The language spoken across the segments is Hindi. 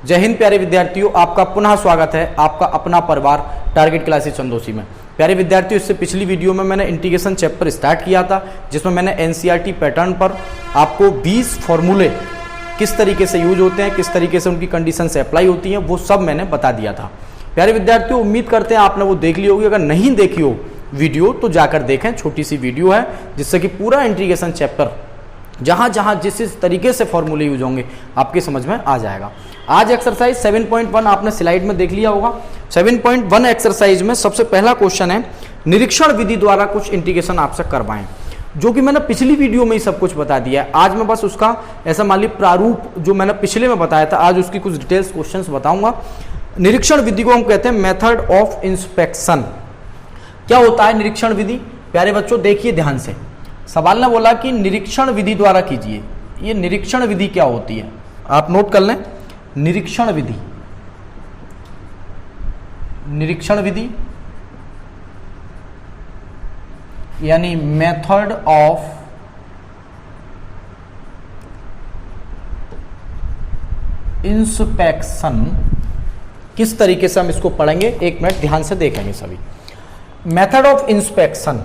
जय हिंद प्यारे विद्यार्थियों, आपका पुनः स्वागत है आपका अपना परिवार टारगेट क्लासेस चंदोसी में। प्यारे विद्यार्थियों, इससे पिछली वीडियो में मैंने इंटीग्रेशन चैप्टर स्टार्ट किया था, जिसमें मैंने एनसीईआरटी पैटर्न पर आपको 20 फॉर्मूले किस तरीके से यूज होते हैं, किस तरीके से उनकी कंडीशन से अप्लाई होती हैं, वो सब मैंने बता दिया था। प्यारे विद्यार्थियों, उम्मीद करते हैं आपने वो देख ली होगी। अगर नहीं देखी हो वीडियो तो जाकर देखें, छोटी सी वीडियो है जिससे कि पूरा इंटीग्रेशन चैप्टर जहां जहां जिस तरीके से फॉर्मूले यूज होंगे आपके समझ में आ जाएगा। आज एक्सरसाइज 7.1 आपने स्लाइड में देख लिया होगा। 7.1 एक्सरसाइज में सबसे पहला क्वेश्चन है, निरीक्षण विधि द्वारा कुछ इंटीग्रेशन आपसे करवाएं, जो कि मैंने पिछली वीडियो में ही सब कुछ बता दिया है। आज मैं बस उसका ऐसा मान ली प्रारूप जो मैंने पिछले में बताया था, आज उसकी कुछ डिटेल्स क्वेश्चंस बताऊंगा। निरीक्षण विधि को हम कहते हैं मेथड ऑफ इंस्पेक्शन। क्या होता है निरीक्षण विधि? प्यारे बच्चों देखिए ध्यान से, सवाल ने बोला कि निरीक्षण विधि द्वारा कीजिए। ये निरीक्षण विधि क्या होती है आप नोट कर लें। निरीक्षण विधि, निरीक्षण विधि यानी मेथड ऑफ इंस्पेक्शन। किस तरीके से हम इसको पढ़ेंगे, एक मिनट ध्यान से देखेंगे सभी। मेथड ऑफ इंस्पेक्शन,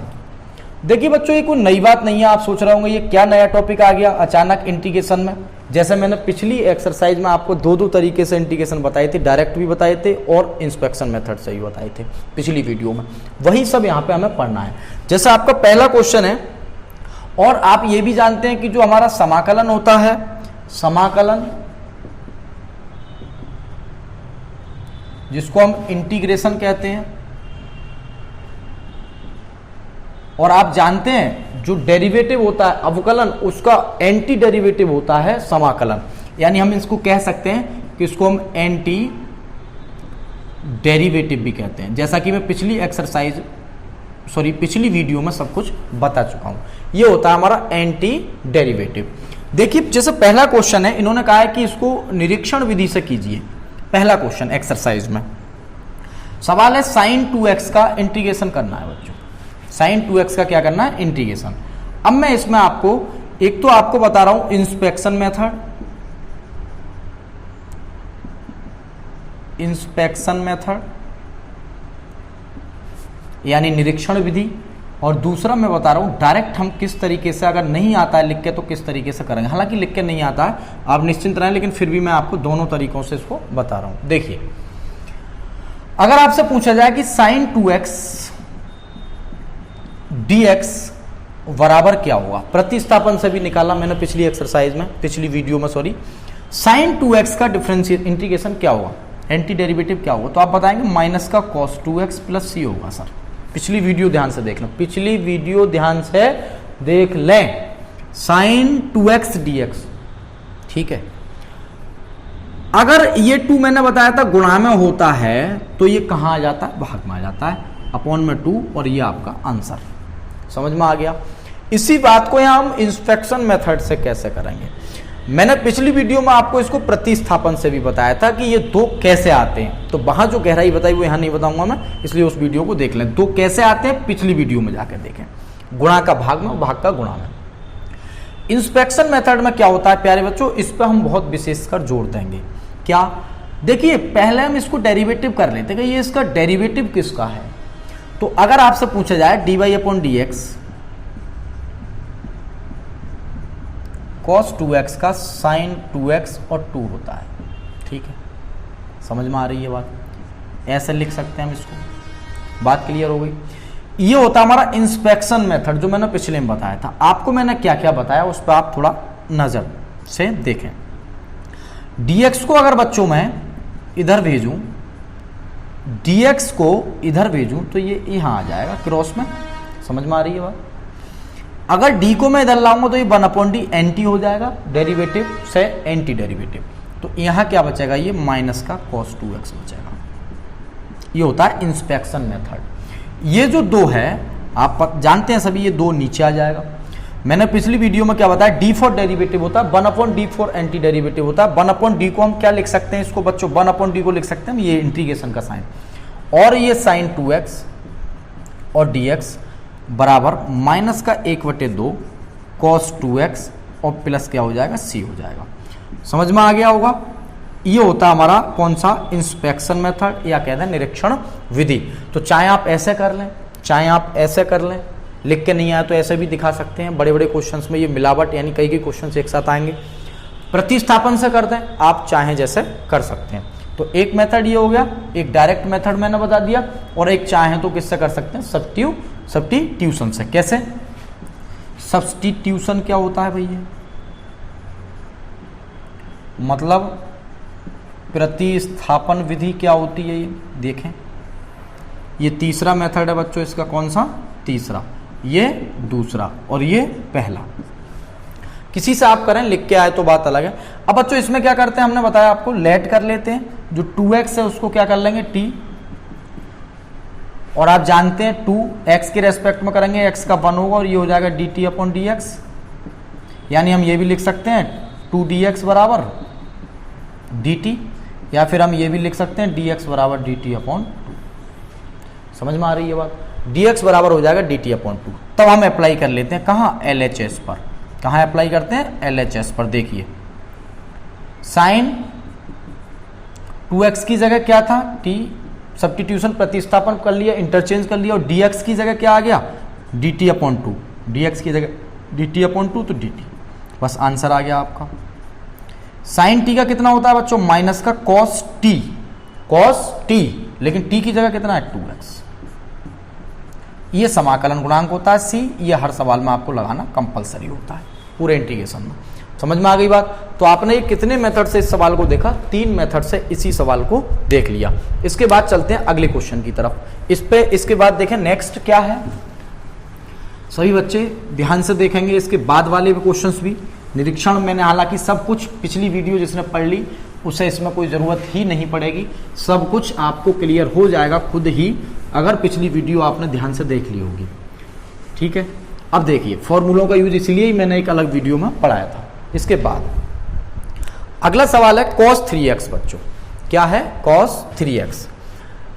देखिए बच्चों ये कोई नई बात नहीं है। आप सोच रहे होंगे ये क्या नया टॉपिक आ गया अचानक इंटीग्रेशन में। जैसे मैंने पिछली एक्सरसाइज में आपको दो तरीके से इंटीग्रेशन बताए थे, डायरेक्ट भी बताए थे और इंस्पेक्शन मेथड से भी बताए थे पिछली वीडियो में। वही सब यहाँ पे हमें पढ़ना है। जैसे आपका पहला क्वेश्चन है, और आप ये भी जानते हैं कि जो हमारा समाकलन होता है, समाकलन जिसको हम इंटीग्रेशन कहते हैं, और आप जानते हैं जो डेरिवेटिव होता है अवकलन, उसका एंटी डेरिवेटिव होता है समाकलन। यानी हम इसको कह सकते हैं कि इसको हम एंटी डेरिवेटिव भी कहते हैं, जैसा कि मैं पिछली वीडियो में सब कुछ बता चुका हूं। ये होता है हमारा एंटी डेरिवेटिव। देखिए जैसे पहला क्वेश्चन है, इन्होंने कहा है कि इसको निरीक्षण विधि से कीजिए। पहला क्वेश्चन एक्सरसाइज में सवाल है sin 2x का इंटीग्रेशन करना है बच्चों। sin 2x का क्या करना है, इंटीग्रेशन। अब मैं इसमें आपको एक तो आपको बता रहा हूं इंस्पेक्शन मेथड, इंस्पेक्शन मेथड यानी निरीक्षण विधि, और दूसरा मैं बता रहा हूं डायरेक्ट हम किस तरीके से, अगर नहीं आता है लिख के तो किस तरीके से करेंगे। हालांकि लिख के नहीं आता है, आप निश्चिंत रहें, लेकिन फिर भी मैं आपको दोनों तरीकों से इसको बता रहा हूं। देखिए अगर आपसे पूछा जाए कि sin 2x dx बराबर क्या होगा, प्रतिस्थापन से भी निकाला मैंने पिछली एक्सरसाइज में, पिछली वीडियो में सॉरी। sin 2x का डिफरेंशियल इंटीग्रेशन क्या होगा, एंटी डेरिवेटिव क्या होगा, तो आप बताएंगे माइनस का cos 2x प्लस c होगा। सर पिछली वीडियो ध्यान से देख लो, पिछली वीडियो ध्यान से देख लें। sin 2x dx, ठीक है। अगर ये 2 मैंने बताया था गुणा में होता है तो ये कहां आ जाता है, भाग में आ जाता है, अपॉन में 2, और ये आपका आंसर। समझ में आ गया। इसी बात को यहां हम इंस्पेक्शन मेथड से कैसे करेंगे। मैंने पिछली वीडियो में आपको इसको प्रतिस्थापन से भी बताया था कि ये दो कैसे आते हैं, तो वहां जो गहराई बताई वो यहां नहीं बताऊंगा मैं, इसलिए उस वीडियो को देख लें। दो कैसे आते हैं पिछली वीडियो में जाकर देखें, गुणा का भाग में, भाग का गुणा में। इंस्पेक्शन मेथड में क्या होता है प्यारे बच्चों, इस पर हम बहुत विशेषकर जोर देंगे। क्या, देखिए पहले हम इसको डेरिवेटिव कर लेते हैं कि ये इसका डेरिवेटिव किसका है। तो अगर आपसे पूछा जाए dy/dx cos 2x का sin 2x और 2 होता है, ठीक है। समझ में आ रही है बात, ऐसे लिख सकते हैं हम इसको। बात क्लियर हो गई। ये होता है हमारा इंस्पेक्शन मेथड, जो मैंने पिछले में बताया था। आपको मैंने क्या क्या बताया उस पर आप थोड़ा नजर से देखें। dx को अगर बच्चों मैं इधर भेजूं, dx को इधर भेजूं तो ये यहां आ जाएगा क्रॉस में। समझ में आ रही है बात। अगर d को मैं इधर लाऊंगा तो ये 1/d एंटी हो जाएगा, डेरिवेटिव से एंटी डेरिवेटिव, तो यहां क्या बचेगा, ये माइनस का cos 2x बचेगा। ये होता है इंस्पेक्शन मेथड। ये जो 2 है आप जानते हैं सभी, ये 2 नीचे आ जाएगा। मैंने पिछली वीडियो में क्या बताया, d फॉर डेरिवेटिव होता है, 1/d फॉर एंटी डेरिवेटिव होता है। 1/d को हम क्या लिख सकते हैं, इसको बच्चों 1/d को लिख सकते हैं ये इंटीग्रेशन का साइन, और ये sin 2x और dx बराबर माइनस का 1/2 cos 2x और प्लस क्या हो जाएगा, c हो जाएगा। समझ में आ गया होगा। ये होता है हमारा कौन सा, इंस्पेक्शन मेथड या कहते हैं निरीक्षण विधि। तो चाहे आप ऐसे कर लें, चाहे आप ऐसे कर लें, लिख के नहीं आया तो ऐसे भी दिखा सकते हैं। बड़े बड़े क्वेश्चंस में ये मिलावट यानी कई क्वेश्चंस एक साथ आएंगे। प्रतिस्थापन से करते हैं, आप चाहें जैसे कर सकते हैं। तो एक मेथड ये हो गया, एक डायरेक्ट मेथड मैंने बता दिया, और एक चाहें तो किससे कर सकते हैं, सब्स्टिट्यूशन से। कैसे सब्स्टिट्यूशन क्या होता है भैया, मतलब प्रतिस्थापन विधि क्या होती है ये देखें। ये तीसरा मेथड है बच्चों, इसका कौन सा, तीसरा, ये दूसरा और ये पहला। किसी से आप करें, लिख के आए तो बात अलग है। अब बच्चों इसमें क्या करते हैं, हमने बताया आपको, लेट कर लेते हैं, जो 2x है उसको क्या कर लेंगे, t, और आप जानते हैं 2x के रेस्पेक्ट में करेंगे, x का 1 होगा और ये हो जाएगा dt/dx, यानी हम ये भी लिख सकते हैं 2dx बराबर dt, या फिर हम ये भी लिख सकते हैं dx बराबर dt/2। समझ में आ रही है बात, dx बराबर हो जाएगा dt/2। तब हम अप्लाई कर लेते हैं कहाँ, LHS पर। कहाँ अप्लाई करते हैं, LHS पर। देखिए साइन 2x की जगह क्या था, t, सब्स्टिट्यूशन प्रतिस्थापन कर लिया, इंटरचेंज कर लिया, और dx की जगह क्या आ गया, dt/2, dx की जगह dt/2 तो dt, बस आंसर आ गया आपका। साइन t का कितना होता है बच्चों, माइनस का cos t, लेकिन t की जगह कितना है 2x। ये समाकलन गुणांक होता है c, ये हर सवाल में आपको लगाना कंपलसरी होता है पूरे इंटीग्रेशन में। समझ में आ गई बात। तो आपने ये कितने मेथड से इस सवाल को देखा, 3 मेथड से इसी सवाल को देख लिया। इसके बाद चलते हैं अगले क्वेश्चन की तरफ। इसके बाद देखें नेक्स्ट क्या है, सभी बच्चे ध्यान से देखेंगे इसके बाद वाले क्वेश्चंस भी। निरीक्षण मैंने हालांकि सब कुछ पिछली वीडियो जिसने पढ़ ली उसे इसमें कोई ज़रूरत ही नहीं पड़ेगी, सब कुछ आपको क्लियर हो जाएगा खुद ही, अगर पिछली वीडियो आपने ध्यान से देख ली होगी। ठीक है, अब देखिए फॉर्मूलों का यूज इसलिए ही मैंने एक अलग वीडियो में पढ़ाया था। इसके बाद अगला सवाल है cos 3x बच्चों, क्या है cos 3x।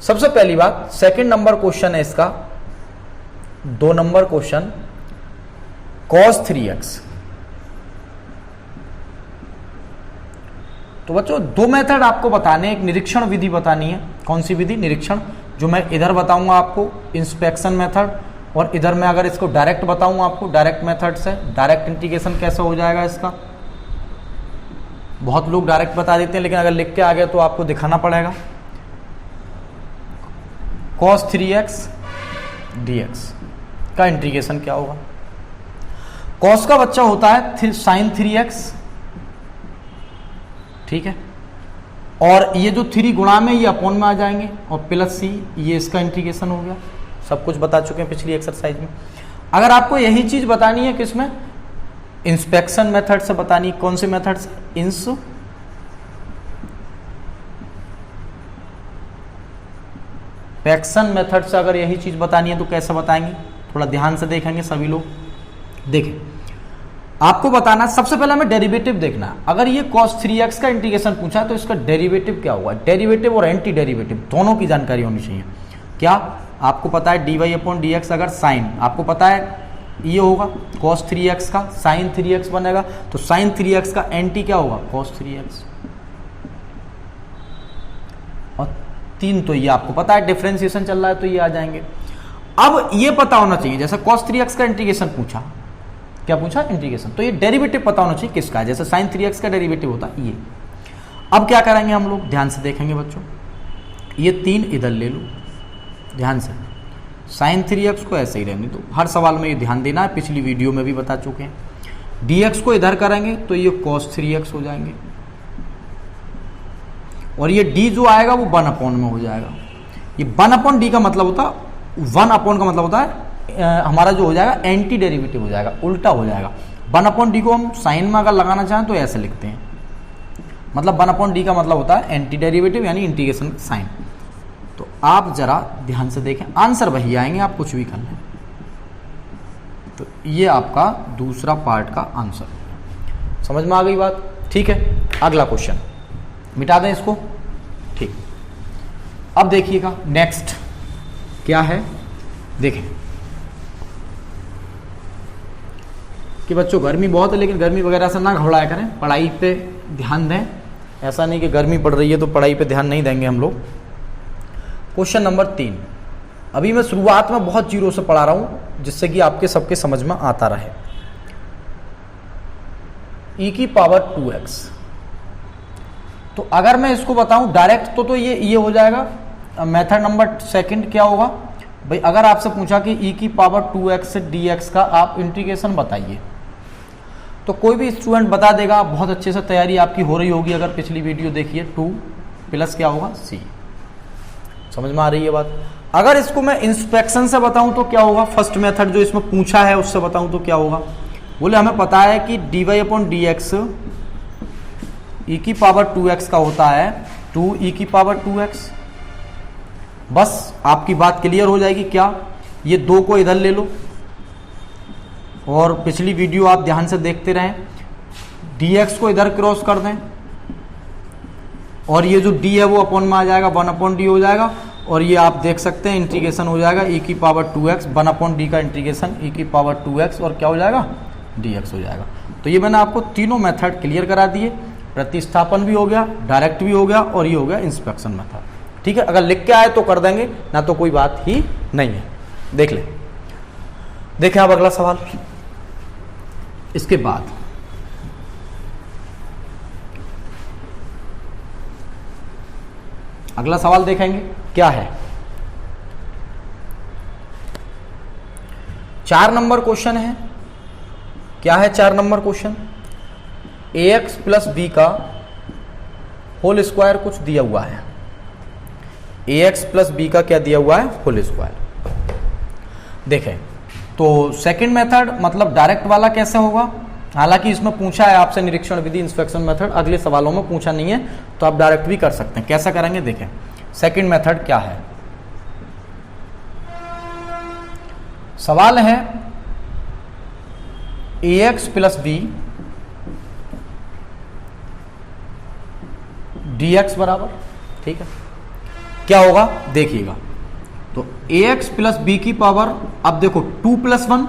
सबसे पहली बात, सेकंड नंबर क्वेश्चन है इसका, 2 नंबर क्वेश्चन cos 3x। तो बच्चों 2 मेथड आपको बताने, एक निरीक्षण विधि बतानी है। कौन सी विधि, निरीक्षण, जो मैं इधर बताऊंगा आपको इंस्पेक्शन मेथड, और इधर मैं अगर इसको डायरेक्ट बताऊंगा आपको डायरेक्ट मेथड से, डायरेक्ट इंटीग्रेशन कैसे हो जाएगा इसका। बहुत लोग डायरेक्ट बता देते हैं, लेकिन अगर लिख के आ गया तो आपको दिखाना पड़ेगा। cos 3x dx का इंटीग्रेशन क्या होगा। cos का बच्चा होता है sin 3x, ठीक है, और ये जो 3 गुणा में ये अपॉन में आ जाएंगे, और प्लस c, ये इसका इंटीग्रेशन हो गया। सब कुछ बता चुके हैं पिछली एक्सरसाइज में। अगर आपको यही चीज बतानी है किसमें, इंस्पेक्शन मेथड से बतानी, कौन से मेथड से, इंस्पेक्शन मेथड से अगर यही चीज बतानी है तो कैसे बताएंगे, थोड़ा ध्यान से देखेंगे सभी लोग। देखें आपको बताना, सबसे पहले हमें डेरिवेटिव देखना है। अगर ये cos 3x का इंटीग्रेशन पूछा तो इसका डेरिवेटिव क्या होगा, डेरिवेटिव और एंटी डेरिवेटिव दोनों की जानकारी होनी चाहिए। क्या आपको पता है dy/dx, अगर साइन आपको पता है ये होगा cos 3x का, sin 3x बनेगा, तो sin 3x का एंटी क्या होगा, cos 3x, और 3 तो ये आपको पता है डिफरेंशिएशन चल रहा है तो ये आ जाएंगे। अब ये पता होना चाहिए, जैसे cos 3x का इंटीग्रेशन पूछा, क्या पूछा, इंटीग्रेशन, तो ये डेरिवेटिव पता होना चाहिए किसका है, जैसे sin 3x का डेरिवेटिव होता है ये। अब क्या करेंगे हम लोग, ध्यान से देखेंगे बच्चों, ये 3 इधर ले लो ध्यान से, sin 3x को ऐसे ही रहने दो, हर सवाल में ये ध्यान देना है, पिछली वीडियो में भी बता चुके हैं। dx को इधर करेंगे तो ये cos 3x हो जाएंगे, और ये d जो आएगा वो 1/, में हो जाएगा। ये 1/d का मतलब होता है, 1/, का मतलब होता है हमारा जो हो जाएगा एंटी डेरिवेटिव हो जाएगा, उल्टा हो जाएगा। 1/d को हम साइन में अगर लगाना चाहें तो ऐसे लिखते हैं, मतलब 1/d का मतलब होता है एंटी डेरिवेटिव यानी इंटीग्रेशन साइन। तो आप जरा ध्यान से देखें, आंसर वही आएंगे, आप कुछ भी कर लें। तो ये आपका दूसरा पार्ट का आंसर, समझ में आ गई बात। ठीक है, अगला क्वेश्चन मिटा दें इसको। ठीक, अब देखिएगा नेक्स्ट क्या है। देखें कि बच्चों गर्मी बहुत है, लेकिन गर्मी वगैरह से ना घबराया करें, पढ़ाई पे ध्यान दें। ऐसा नहीं कि गर्मी पड़ रही है तो पढ़ाई पे ध्यान नहीं देंगे हम लोग। क्वेश्चन नंबर 3, अभी मैं शुरुआत में बहुत जीरो से पढ़ा रहा हूं जिससे कि आपके सबके समझ में आता रहे। e की पावर 2x, तो अगर मैं इसको बताऊं डायरेक्ट तो ये हो जाएगा। मेथड नंबर सेकंड क्या होगा भाई, अगर आपसे पूछा कि e की पावर 2x से dx का आप इंटीग्रेशन बताइए, तो कोई भी स्टूडेंट बता देगा, बहुत अच्छे से तैयारी आपकी हो रही होगी। अगर पिछली वीडियो देखिए, 2 प्लस क्या होगा c, समझ में आ रही है बात। अगर इसको मैं इंस्पेक्शन से बताऊं तो क्या होगा, फर्स्ट मेथड जो इसमें पूछा है उससे बताऊं तो क्या होगा, बोले हमें पता है कि dy/dx e की पावर 2x का होता है 2 e की पावर 2x। बस आपकी बात क्लियर हो जाएगी। क्या ये 2 को इधर ले लो और पिछली वीडियो आप ध्यान से देखते रहें, dx को इधर क्रॉस कर दें और ये जो d है वो अपॉन में आ जाएगा, 1/d हो जाएगा। और ये आप देख सकते हैं इंटीग्रेशन हो जाएगा e की पावर 2x, 1/d का इंटीग्रेशन e की पावर 2x और क्या हो जाएगा, dx हो जाएगा। तो ये मैंने आपको तीनों मेथड क्लियर करा दिए, प्रतिस्थापन भी हो गया, डायरेक्ट भी हो गया और ये हो गया इंस्पेक्शन मेथड। ठीक है, अगर लिख के आए तो कर देंगे, ना तो कोई बात ही नहीं है। देख ले, देखें आप अगला सवाल। इसके बाद अगला सवाल देखेंगे क्या है। 4 नंबर क्वेश्चन है। क्या है 4 number question, ax plus b का होल स्क्वायर कुछ दिया हुआ है। ax प्लस बी का क्या दिया हुआ है, होल स्क्वायर। देखें तो सेकंड मेथड मतलब डायरेक्ट वाला कैसे होगा, हालांकि इसमें पूछा है आपसे निरीक्षण विधि, इंस्पेक्शन मेथड, अगले सवालों में पूछा नहीं है तो आप डायरेक्ट भी कर सकते हैं। कैसा करेंगे देखें, सेकंड मेथड क्या है, सवाल है ax प्लस बी dx बराबर, ठीक है, क्या होगा देखिएगा। तो ax प्लस बी की पावर, अब देखो 2 + 1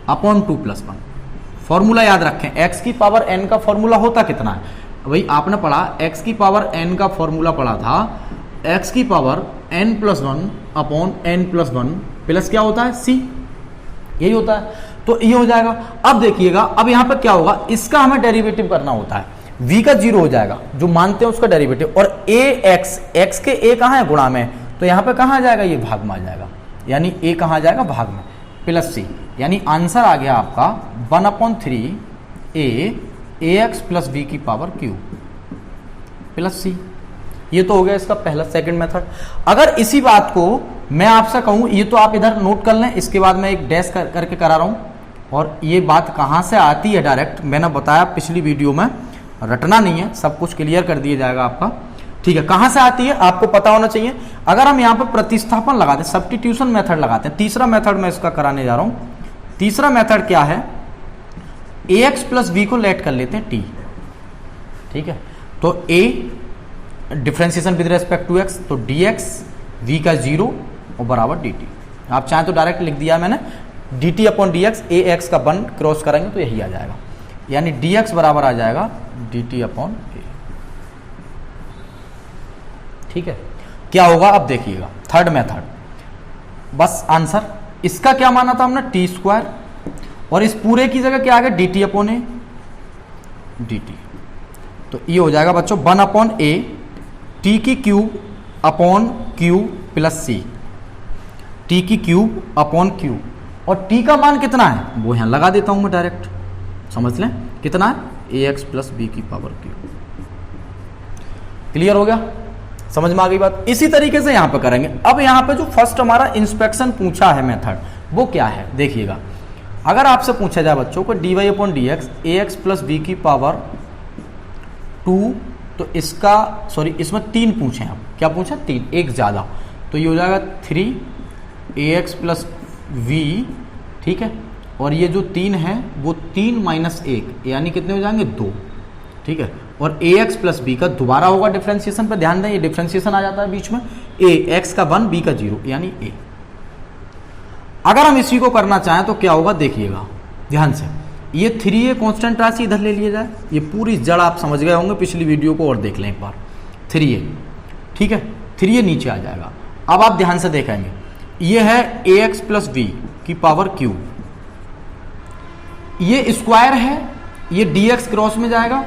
अपॉन 2 + 1, फॉर्मूला याद रखें। x की पावर n का फॉर्मूला होता कितना है भाई, आपने पढ़ा x की पावर n का फॉर्मूला पढ़ा था, x की power n + 1 upon n + 1 plus क्या होता है c, यही होता है। तो ये हो जाएगा। अब देखिएगा, अब यहां पर क्या होगा, इसका हमें डेरिवेटिव करना होता है, v का 0 हो जाएगा, जो मानते हैं उसका डेरिवेटिव, और ax, x के a कहां है, गुणा में, तो यहां पे कहां आ जाएगा, ये भाग में आ जाएगा, यानी a कहां आ जाएगा, भाग में, प्लस c, यानी आंसर आ गया आपका 1/3 ax प्लस बी की पावर q प्लस c। ये तो हो गया इसका पहला सेकंड मेथड। अगर इसी बात को मैं आपसे कहूं, ये तो आप इधर नोट कर लें, इसके बाद मैं एक डैश करके करा रहा हूं, और ये बात कहां से आती है डायरेक्ट मैंने बताया पिछली वीडियो में, रटना नहीं है, सब कुछ क्लियर कर दिया जाएगा आपका। ठीक है, कहां से आती है आपको पता होना चाहिए। अगर हम यहां पर प्रतिस्थापन लगाते हैं, सब्स्टिट्यूशन मेथड लगाते हैं, तीसरा मेथड मैं इसका कराने जा रहा हूं। तीसरा मेथड क्या है, ax प्लस बी को लेट कर लेते हैं t, ठीक है, तो a differentiation with respect to x, तो dx v का 0 और बराबर dt। आप चाहें तो डायरेक्ट लिख दिया मैंने, dt अपॉन dx, ax का 1 क्रॉस करेंगे तो यही आ जाएगा, यानी dx बराबर आ जाएगा dt अपॉन a। ठीक है, क्या होगा अब देखिएगा, थर्ड मेथड, बस आंसर इसका क्या माना था हमने, t², और इस पूरे की जगह क्या आ गया, dt अपॉन a dt। तो ये हो जाएगा बच्चों 1/a t की cube upon q plus c, t की क्यूब अपॉन q, और t का मान कितना है वो यहां लगा देता हूं मैं डायरेक्ट, समझ लें कितना है, ax प्लस बी की पावर q। क्लियर हो गया, समझ में आ गई बात। इसी तरीके से यहां पे करेंगे। अब यहां पे जो फर्स्ट हमारा इंस्पेक्शन पूछा है मेथड, वो क्या है देखिएगा। अगर आपसे पूछा जाए बच्चों को dy/dx ax प्लस बी की पावर 2, तो इसका सॉरी इसमें 3 पूछे हैं, क्या पूछा 3, एक ज्यादा, तो ये हो जाएगा 3 ax प्लस v, ठीक है, और ये जो 3 है वो 3 - 1 यानी कितने हो जाएंगे 2, ठीक है, और ax प्लस बी का दोबारा होगा डिफरेंशिएशन पे, ध्यान दें ये डिफरेंशिएशन आ जाता है बीच में, ax का 1 b का 0 यानी a। अगर हम इसी को करना चाहें तो क्या होगा देखिएगा ध्यान से, ये 3a कांस्टेंट राशि इधर ले लिया जाए, ये पूरी जड़ आप समझ गए होंगे, पिछली वीडियो को और देख लें एक बार। 3a, ठीक है, 3a नीचे आ जाएगा। अब आप ध्यान से देखेंगे, ये है ax प्लस v की पावर q, ये स्क्वायर है, ये dx क्रॉस में जाएगा।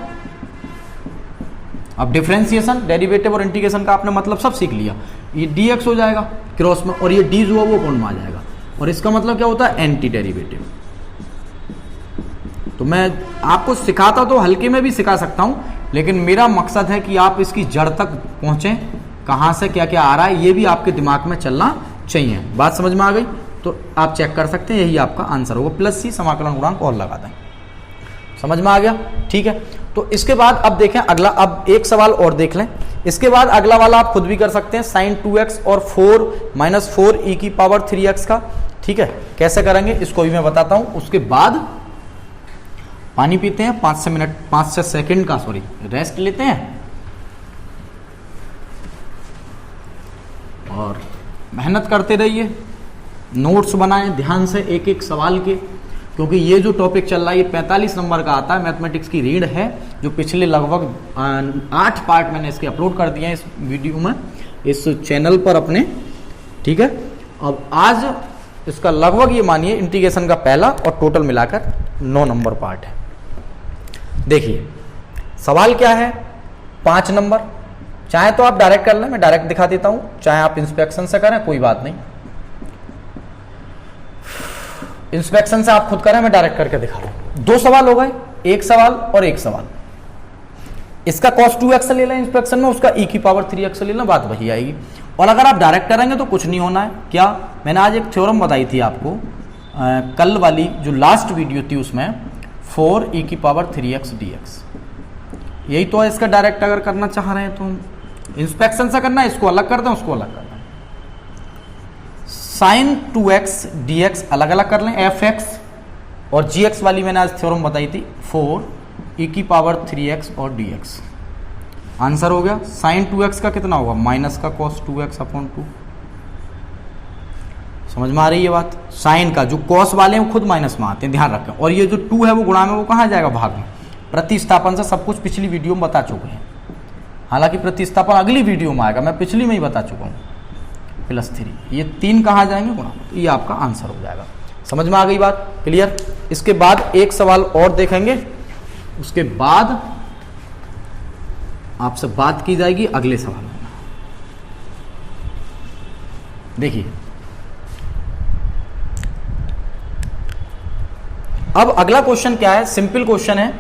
अब डिफरेंशिएशन, डेरिवेटिव और इंटीग्रेशन का आपने मतलब सब सीख लिया। ये dx हो जाएगा क्रॉस में, और ये d जो है वो कौन में आ जाएगा, और इसका मतलब क्या होता है, एंटी डेरिवेटिव। तो मैं आपको सिखाता तो हल्के में भी सिखा सकता हूं, लेकिन मेरा मकसद है कि आप इसकी जड़ तक पहुंचे, कहां से क्या क्या आ रहा है ये भी आपके दिमाग में चलना चाहिए। बात समझ में आ गई? तो आप चेक कर सकते हैं, यही आपका आंसर होगा। प्लस सी समाकलन गुणांक और लगा दें। समझ में आ गया? ठीक है। तो इसके बाद अब देखें अगला, अब एक सवाल और देख लें। इसके बाद अगला वाला आप खुद भी कर सकते हैं, sin 2x और 4 माइनस 4 e की पावर 3x का। ठीक है, कैसे करेंगे इसको भी मैं बताता हूं। उसके बाद पानी पीते हैं, 5 से सेकंड का रेस्ट लेते हैं, और मेहनत करते रहिए, नोट्स बनाएं ध्यान से एक एक सवाल के, क्योंकि ये जो टॉपिक चल रहा है ये 45 नंबर का आता है, मैथमेटिक्स की रीड है, जो पिछले लगभग 8 पार्ट मैंने इसके अपलोड कर दिए हैं इस वीडियो में, इस चैनल पर अपने। ठीक है, अब आज इसका लगभग ये मानिए इंटीग्रेशन का पहला और टोटल मिलाकर 9 नंबर पार्ट है। देखिए सवाल क्या है, 5 नंबर। चाहे तो आप डायरेक्ट कर लें, मैं डायरेक्ट दिखा देता हूं, चाहे आप इंस्पेक्शन से करें, कोई बात नहीं। इंस्पेक्शन से आप खुद करें, मैं डायरेक्ट करके दिखा रहा हूं। 2 सवाल हो गए, एक सवाल और एक सवाल। इसका cos 2x ले लें इंस्पेक्शन में, उसका e की पावर 3x ले लें, बात वही आएगी। और अगर आप डायरेक्ट करेंगे तो कुछ नहीं होना है। क्या, मैंने आज एक थ्योरम बताई थी आपको, कल वाली जो लास्ट वीडियो थी उसमें, 4 e की पावर 3x dx। यही तो है इसका डायरेक्ट अगर करना चाह रहे हैं तो हम इंस्पेक्शन से करना है, इसको अलग कर दें, उसको अलग कर दें। sin 2x dx अलग अलग कर लें, fx और gx वाली मैंने आज थ्योरम बताई थी, 4 e की पावर 3x और dx। आंसर हो गया। sin 2x का कितना होगा, माइनस का cos 2x अपॉन 2। समझ में आ रही है बात? साइन का जो cos वाले हैं वो खुद माइनस में आते हैं, ध्यान रखें। और ये जो 2 है वो गुणा में, वो कहाँ जाएगा, भाग में। प्रतिस्थापन से सब कुछ पिछली वीडियो में बता चुके हैं, हालांकि प्रतिस्थापन अगली वीडियो में आएगा, मैं पिछली में ही बता चुका हूँ। +3, ये 3 कहाँ जाएंगे, गुणा में। तो ये आपका आंसर हो जाएगा। समझ में आ गई बात? क्लियर? इसके बाद एक सवाल और देखेंगे, उसके बाद आपसे बात की जाएगी अगले सवाल में। देखिए अब अगला क्वेश्चन क्या है, सिंपल क्वेश्चन है।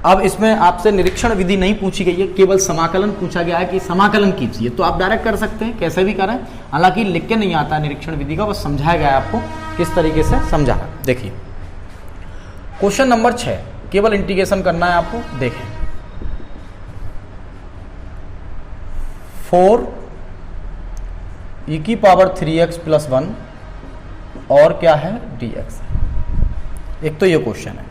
अब इसमें आपसे निरीक्षण विधि नहीं पूछी गई है, केवल समाकलन पूछा गया है कि समाकलन कीजिए। तो आप डायरेक्ट कर सकते हैं, कैसे भी करें, हालांकि लिख के नहीं आता निरीक्षण विधि का, बस समझाया गया है आपको किस तरीके से समझाना। देखिए क्वेश्चन नंबर 6, केवल इंटीग्रेशन करना है आपको। देखें 4 e की पावर 3x + 1 और क्या है, dx। एक तो ये क्वेश्चन है।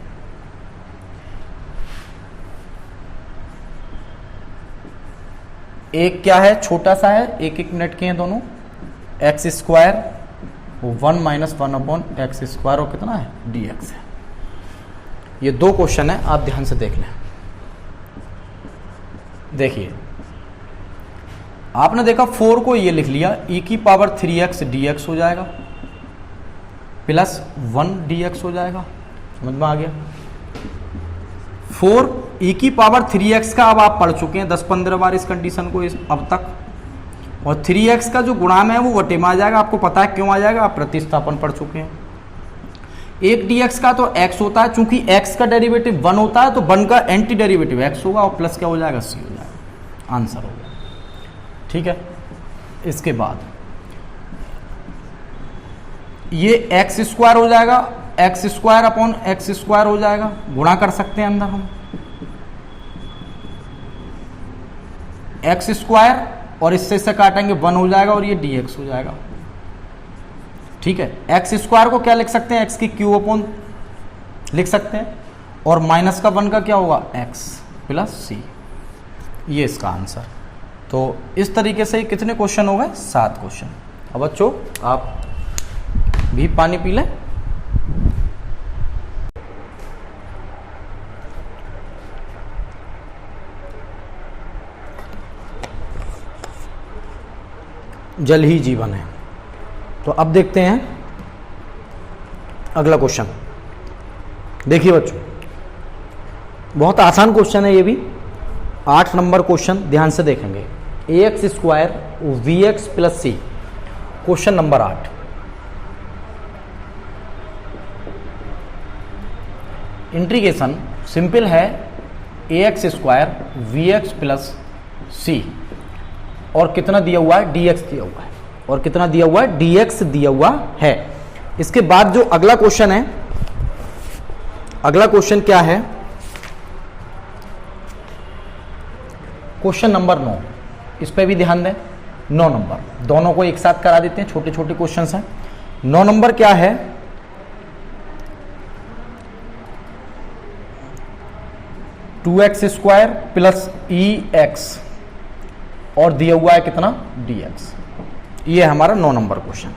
एक क्या है, छोटा सा है, 1-1 मिनट के हैं दोनों, x स्क्वायर 1 - 1/x² और कितना है, dx है। ये 2 क्वेश्चन है, आप ध्यान से देख लें। देखिए आपने देखा 4 को ये लिख लिया, e की पावर 3x dx हो जाएगा, +1 dx हो जाएगा। समझ में आ गया? 4 e की पावर 3x का अब आप पढ़ चुके हैं 10-15 बार इस कंडीशन को अब तक, और 3x का जो गुणा में है वो वटे में आ जाएगा। आपको पता है क्यों आ जाएगा, आप प्रतिस्थापन पढ़ चुके हैं। 1 dx का तो x होता है, चूंकि x का डेरिवेटिव 1 होता है तो 1 का एंटी डेरिवेटिव x होगा, और प्लस क्या हो जाएगा, c हो जाएगा। आंसर हो गया। ठीक है, इसके बाद ये x² हो जाएगा, x² हो जाएगा, गुणा कर सकते हैं अंदर हम, x² और इससे काटेंगे 1 हो जाएगा, और ये dx हो जाएगा। ठीक है, x² को क्या लिख सकते हैं, x की क्यूब लिख सकते हैं, और माइनस का 1 का क्या होगा, x + c। ये इसका आंसर। तो इस तरीके से कितने क्वेश्चन हो गए, 7 क्वेश्चन। अब बच्चों आप भी पानी पी लें। जल ही जीवन है। तो अब देखते हैं अगला क्वेश्चन। देखिए बच्चों, बहुत आसान क्वेश्चन है ये भी, 8 नंबर क्वेश्चन, ध्यान से देखेंगे। ax² vx + c, question number 8। Integration simple है, ax² vx + c, और कितना दिया हुआ है, dx दिया हुआ है, और कितना दिया हुआ है, dx दिया हुआ है। इसके बाद जो अगला क्वेश्चन है, अगला क्वेश्चन क्या है, क्वेश्चन नंबर 9, इस पे भी ध्यान दें। 9 नंबर, दोनों को एक साथ करा देते हैं, छोटे छोटे क्वेश्चंस हैं। 9 नंबर क्या है, two x square plus ex, और दिया हुआ है कितना, dx। ये है हमारा 9 नंबर क्वेश्चन।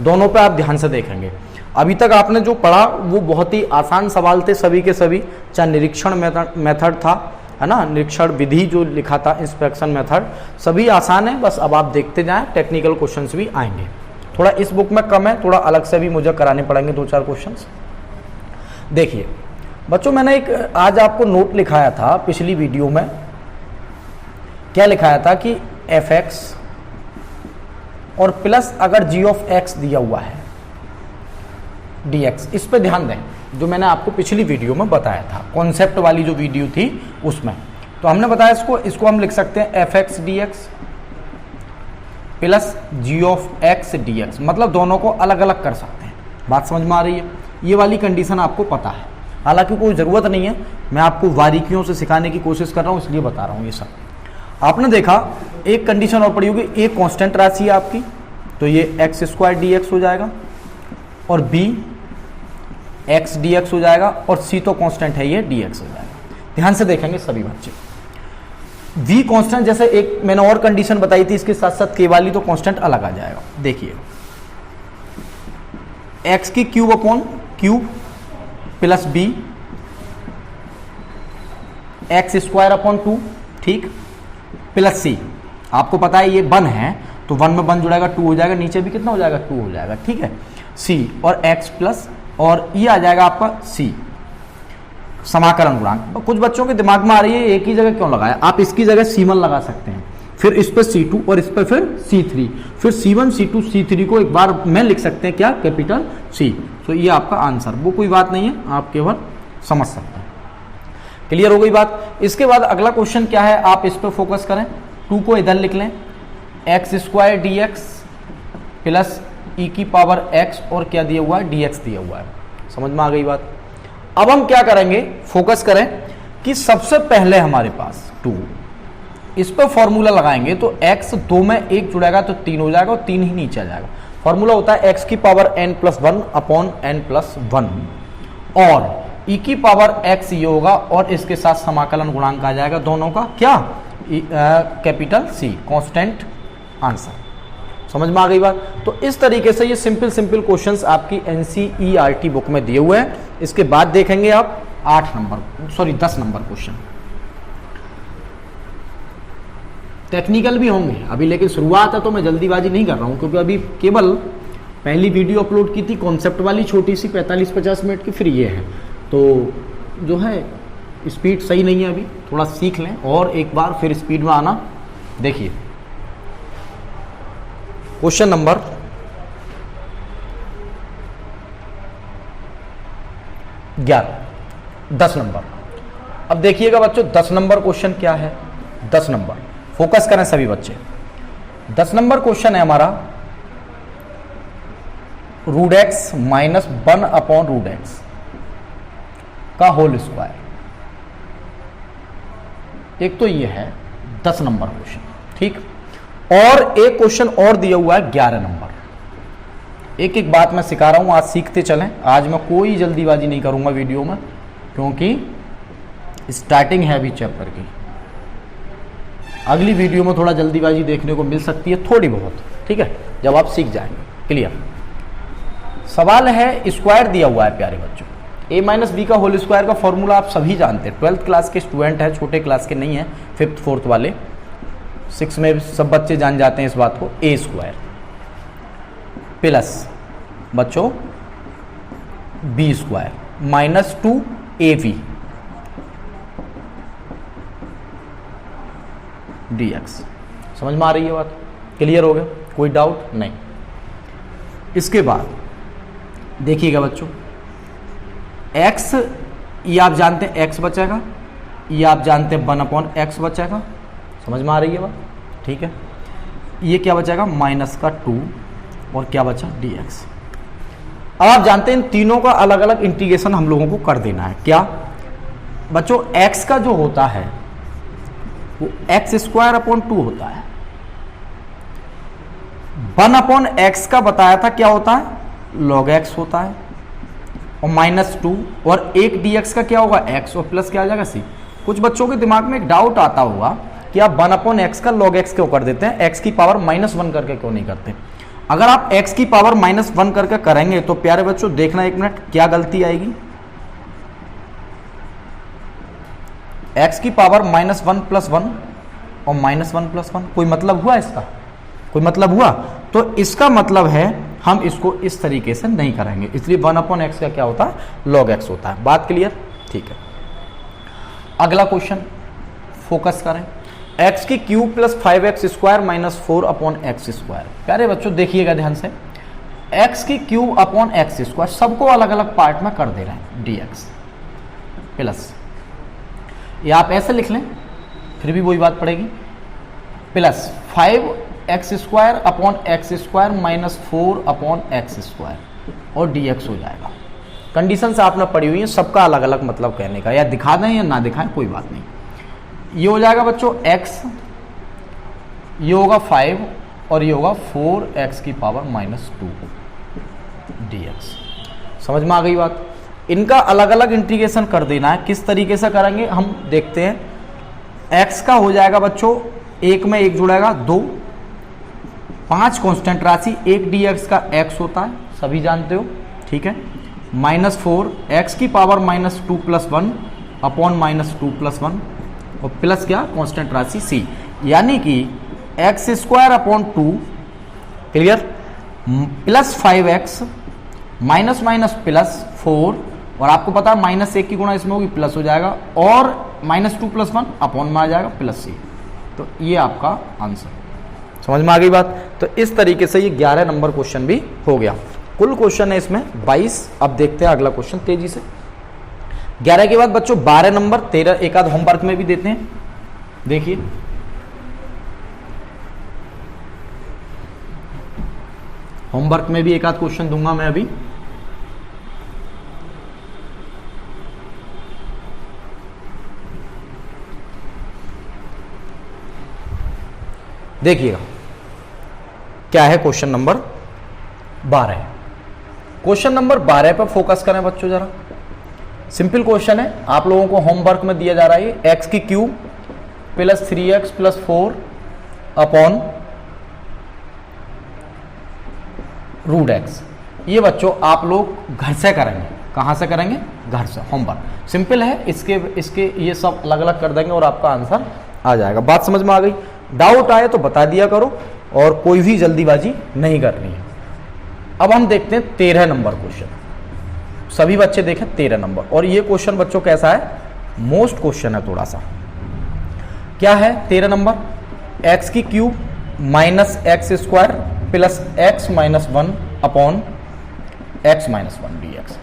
दोनों पे आप ध्यान से देखेंगे। अभी तक आपने जो पढ़ा वो बहुत ही आसान सवाल थे सभी के सभी, चाहे निरीक्षण मेथड था, है ना, निरीक्षण विधि जो लिखा था, इंस्पेक्शन मेथड, सभी आसान है। बस अब आप देखते जाएं, टेक्निकल क्वेश्चंस भी आएंगे। थोड़ा इस बुक में कम है, थोड़ा अलग से भी मुझे कराने पड़ेंगे 2-4 क्वेश्चंस। देखिए बच्चों, मैंने एक आज आपको नोट लिखाया था पिछली वीडियो में। क्या लिखाया था कि fx और प्लस अगर g(x) दिया हुआ है dx, इस पे ध्यान दें, जो मैंने आपको पिछली वीडियो में बताया था, कॉन्सेप्ट वाली जो वीडियो थी उसमें। तो हमने बताया इसको हम लिख सकते हैं fx dx plus g(x) dx, मतलब दोनों को अलग अलग कर सकते हैं। बात समझ में आ रही है? ये वाली कंडीशन आपको पता है, हालांकि कोई ज़रूरत नहीं है, मैं आपको बारीकियों से सिखाने की कोशिश कर रहा हूँ, इसलिए बता रहा हूँ ये सब। आपने देखा एक कंडीशन और पड़ी होगी, ए कांस्टेंट राशि है आपकी, तो ये x² dx हो जाएगा, और b x dx हो जाएगा, और c तो कांस्टेंट है, ये dx हो जाएगा। ध्यान से देखेंगे सभी बच्चे। v कांस्टेंट, जैसे एक मैंने और कंडीशन बताई थी, इसके साथ साथ k वाली तो कांस्टेंट अलग आ जाएगा। देखिए x की क्यूब प्लस b x² 2, ठीक, प्लस c, आपको पता है ये 1 है, तो 1 में 1 जुड़ेगा 2 हो जाएगा, नीचे भी कितना हो जाएगा, 2 हो जाएगा, ठीक है। c और x प्लस, और ये आ जाएगा आपका c, समाकलन गुणांक। कुछ बच्चों के दिमाग में आ रही है एक ही जगह क्यों लगाया, आप इसकी जगह c1 लगा सकते हैं, फिर इस पर c2, और इस पर फिर c3, फिर c1 c2 c3 को एक बार में लिख सकते हैं, क्या, कैपिटल C। तो ये आपका आंसर, वो कोई बात नहीं है, आप केवल समझ सकते हैं। क्लियर हो गई बात? इसके बाद अगला क्वेश्चन क्या है, आप इस पर फोकस करें। 2 को इधर लिख लें, x² dx प्लस e⁻x, और क्या दिया हुआ है, dx दिया हुआ है। समझ में आ गई बात? अब हम क्या करेंगे, फोकस करें कि सबसे पहले हमारे पास 2, इस पर फॉर्मूला लगाएंगे, तो x 2 में 1 जुड़ेगा तो 3 हो जाएगा, और 3 ही नीचे आ जाएगा। फॉर्मूला होता है x⁻n+1 अपॉन n+1, और e⁻x ये होगा, और इसके साथ समाकलन गुणांक आ जाएगा दोनों का, क्या, कैपिटल C, कांस्टेंट आंसर। समझ में आ गई बात? तो इस तरीके से ये सिंपल क्वेश्चंस आपकी NCERT बुक में दिए हुए हैं। इसके बाद देखेंगे आप 10 नंबर क्वेश्चन, टेक्निकल भी होंगे अभी, लेकिन शुरुआत है तो मैं जल्दीबाजी नहीं कर रहा हूं, क्योंकि अभी केवल पहली वीडियो अपलोड की थी कॉन्सेप्ट वाली, छोटी सी 45-50 मिनट की, फिर ये है, तो जो है स्पीड सही नहीं है, अभी थोड़ा सीख लें और एक बार फिर स्पीड में आना। देखिए क्वेश्चन नंबर 10 नंबर। अब देखिएगा बच्चों, 10 नंबर क्वेश्चन क्या है, 10 नंबर, फोकस करें सभी बच्चे। 10 नंबर क्वेश्चन है हमारा, √x - 1 अपॉन √x का होल स्क्वायर। एक तो ये है 10 नंबर क्वेश्चन, ठीक, और एक क्वेश्चन और दिया हुआ है 11 नंबर। एक एक बात मैं सिखा रहा हूं, आज सीखते चलें। आज मैं कोई जल्दीबाजी नहीं करूंगा वीडियो में, क्योंकि स्टार्टिंग है अभी चैप्टर की। अगली वीडियो में थोड़ा जल्दीबाजी देखने को मिल सकती है, थोड़ी बहुत, ठीक है, जब आप सीख जाएंगे। क्लियर? सवाल है, स्क्वायर दिया हुआ है प्यारे बच्चों, a - b का होल स्क्वायर का फॉर्मूला आप सभी जानते हैं, 12th क्लास के स्टूडेंट है, छोटे क्लास के नहीं है, 5th 4th वाले। 6 में सब बच्चे जान जाते हैं इस बात को, ए स्क्वायर प्लस बच्चों b square minus 2ab dx। समझ में आ रही है बात? क्लियर हो गया? कोई डाउट नहीं। इसके बाद देखिएगा बच्चों, x ये आप जानते हैं x बचेगा, ये आप जानते हैं 1/x बचेगा। समझ में आ रही है बात? ठीक है। ये क्या बचेगा? माइनस का 2 और क्या बचा? dx। अब आप जानते हैं इन तीनों का अलग अलग इंटीग्रेशन हम लोगों को कर देना है। क्या बच्चों? x का जो होता है वो x² होता है। 1/x का बताया था क्या होता है? log x होता है, और -2 और 1 dx का क्या होगा? x और प्लस क्या आ जाएगा? c। कुछ बच्चों के दिमाग में एक डाउट आता होगा कि आप 1/x का log x क्यों कर देते हैं, x की पावर -1 करके क्यों नहीं करते? अगर आप x की पावर -1 करके करेंगे तो प्यारे बच्चों देखना, एक मिनट, क्या गलती आएगी? x की पावर -1 + 1 और -1 + 1, कोई मतलब हुआ इसका? कोई मतलब हुआ? तो इसका मतलब है हम इसको इस तरीके से नहीं करेंगे, इसलिए 1/x का क्या होता है? log x होता है। बात क्लियर? ठीक है। अगला क्वेश्चन फोकस करें, x की cube plus 5x square minus 4/x square. प्यारे बच्चों देखिएगा ध्यान से, x की क्यूब अपॉन x स्क्वायर सबको अलग अलग पार्ट में कर दे रहे हैं, dx प्लस, या आप ऐसे लिख लें फिर भी वही बात पड़ेगी, plus 5x square upon x square minus 4/x square और dx हो जाएगा। कंडीशन से आपने पढ़ी हुई है, सबका अलग अलग मतलब कहने का, या दिखा दें या ना दिखाएं कोई बात नहीं। ये हो जाएगा बच्चों x, ये होगा 5 और ये होगा 4x की पावर -2 dx। समझ में आ गई बात? इनका अलग अलग इंटीग्रेशन कर देना है। किस तरीके से करेंगे हम देखते हैं। x का हो जाएगा बच्चों, एक में एक जुड़ेगा 2, 5 कांस्टेंट राशि, 1 dx का x होता है, सभी जानते हो, ठीक है, -4 x की पावर -2 + 1 अपॉन -2 + 1 और प्लस क्या? कांस्टेंट राशि c, यानी कि x² 2 clear, plus 5x minus minus plus 4, और आपको पता है -1 की गुणा इसमें होगी प्लस हो जाएगा, और -2 + 1 अपॉन में आ जाएगा प्लस c। तो ये आपका आंसर। समझ में आ गई बात? तो इस तरीके से ये 11 नंबर क्वेश्चन भी हो गया। कुल क्वेश्चन है इसमें 22। अब देखते हैं अगला क्वेश्चन तेजी से। 11 के बाद बच्चों 12 नंबर, 13 एक आध होमवर्क में भी देते हैं। देखिए होमवर्क में भी एक आध क्वेश्चन दूंगा मैं अभी। देखिएगा क्या है क्वेश्चन नंबर 12। क्वेश्चन नंबर 12 पर फोकस करें बच्चों जरा। सिंपल क्वेश्चन है, आप लोगों को होमवर्क में दिया जा रहा है x की cube plus 3x + 4 upon √x। ये बच्चों आप लोग घर से करेंगे। कहां से करेंगे? घर से। होमवर्क सिंपल है, इसके ये सब अलग अलग कर देंगे और आपका आंसर आ जाएगा। बात समझ में आ गई? डाउट आए तो बता दिया करो और कोई भी जल्दीबाजी नहीं करनी है। अब हम देखते हैं 13 नंबर क्वेश्चन। सभी बच्चे देखें 13 नंबर, और ये क्वेश्चन बच्चों कैसा है? मोस्ट क्वेश्चन है थोड़ा सा। क्या है 13 नंबर? x की cube minus x² plus x - 1 upon x - 1 dx।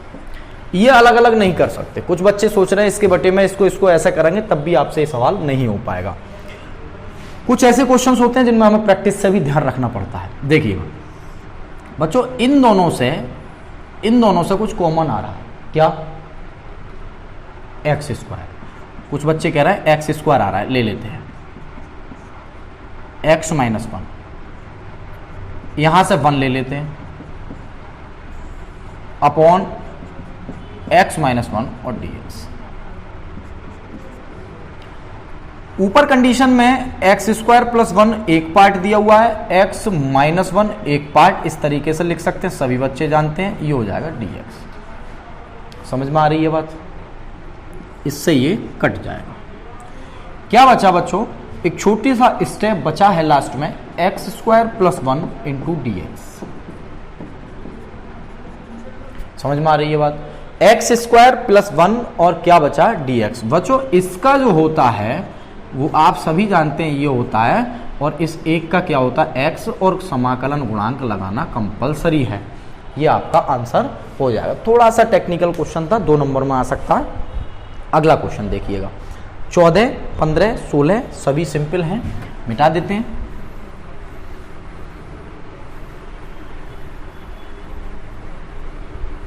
ये अलग अलग नहीं कर सकते। कुछ बच्चे सोच रहे हैं इसके बटे में इसको ऐसा करेंगे तब भी आपसे ये सवाल नहीं हो पाएगा। कुछ ऐसे क्वेश्चंस होते हैं जिनमें हमें प्रैक्टिस से भी ध्यान रखना पड़ता है। देखिएगा बच्चों, इन दोनों से कुछ कॉमन आ रहा है। क्या? x²। कुछ बच्चे कह रहे हैं x² आ रहा है, ले लेते हैं x - 1, यहां से 1 ले लेते हैं अपॉन x - 1 और dx। ऊपर कंडीशन में x² + 1 एक पार्ट दिया हुआ है, x - 1 एक पार्ट, इस तरीके से लिख सकते हैं, सभी बच्चे जानते हैं। ये हो जाएगा dx। समझ में आ रही है बात? इससे ये कट जाएगा। क्या बचा बच्चों? एक छोटी सा स्टेप बचा है लास्ट में, x square plus 1 into d x. समझ में आ रही है बात? एक्स स्क्वायर प्लस 1 और क्या बचा, डी एक्स। बच्चों इसका जो होता है वो आप सभी जानते हैं, ये होता है, और इस एक का क्या होता है, एक्स, और समाकलन गुणांक लगाना कंपलसरी है। ये आपका आंसर हो जाएगा। थोड़ा सा टेक्निकल क्वेश्चन था, 2 नंबर में आ सकता है। अगला क्वेश्चन देखिएगा, 14, 15, 16 सभी सिंपल हैं, मिटा देते हैं।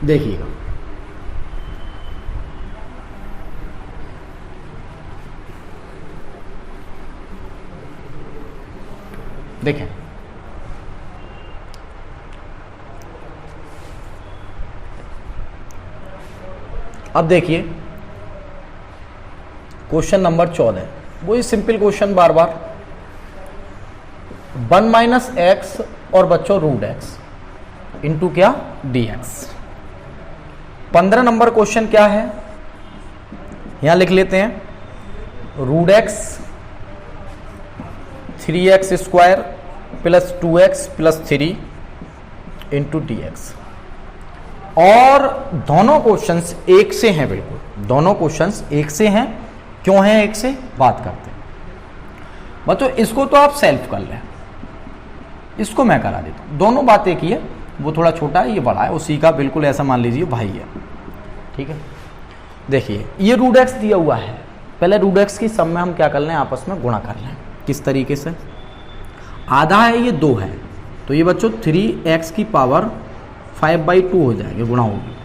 देखिएगा, देखें, अब देखिए क्वेश्चन नंबर 14, वही सिंपल क्वेश्चन बार बार, 1 माइनस एक्स और बच्चों रूट एक्स इंटू क्या, डी एक्स। 15 नंबर क्वेश्चन क्या है, यहां लिख लेते हैं, root x 3x square plus 2x plus 3 into d x. और दोनों क्वेश्चंस एक से हैं, बिल्कुल दोनों क्वेश्चंस एक से हैं। क्यों हैं एक से, बात करते हैं। बच्चों इसको तो आप सेल्फ कर लें, इसको मैं करा देता हूं। दोनों बात एक ही है, वो थोड़ा छोटा है, ये बड़ा है, उसी का बिल्कुल ऐसा मान लीजिए भाई है। ठीक है, देखिए ये रूट एक्स दिया हुआ है, पहले रूट एक्स की सम में हम क्या कर लें, आपस में गुणा कर लें। किस तरीके से, आधा है ये 2 है, तो ये बच्चों 3x की पावर 5/2 हो जाएगी, गुणा होगी।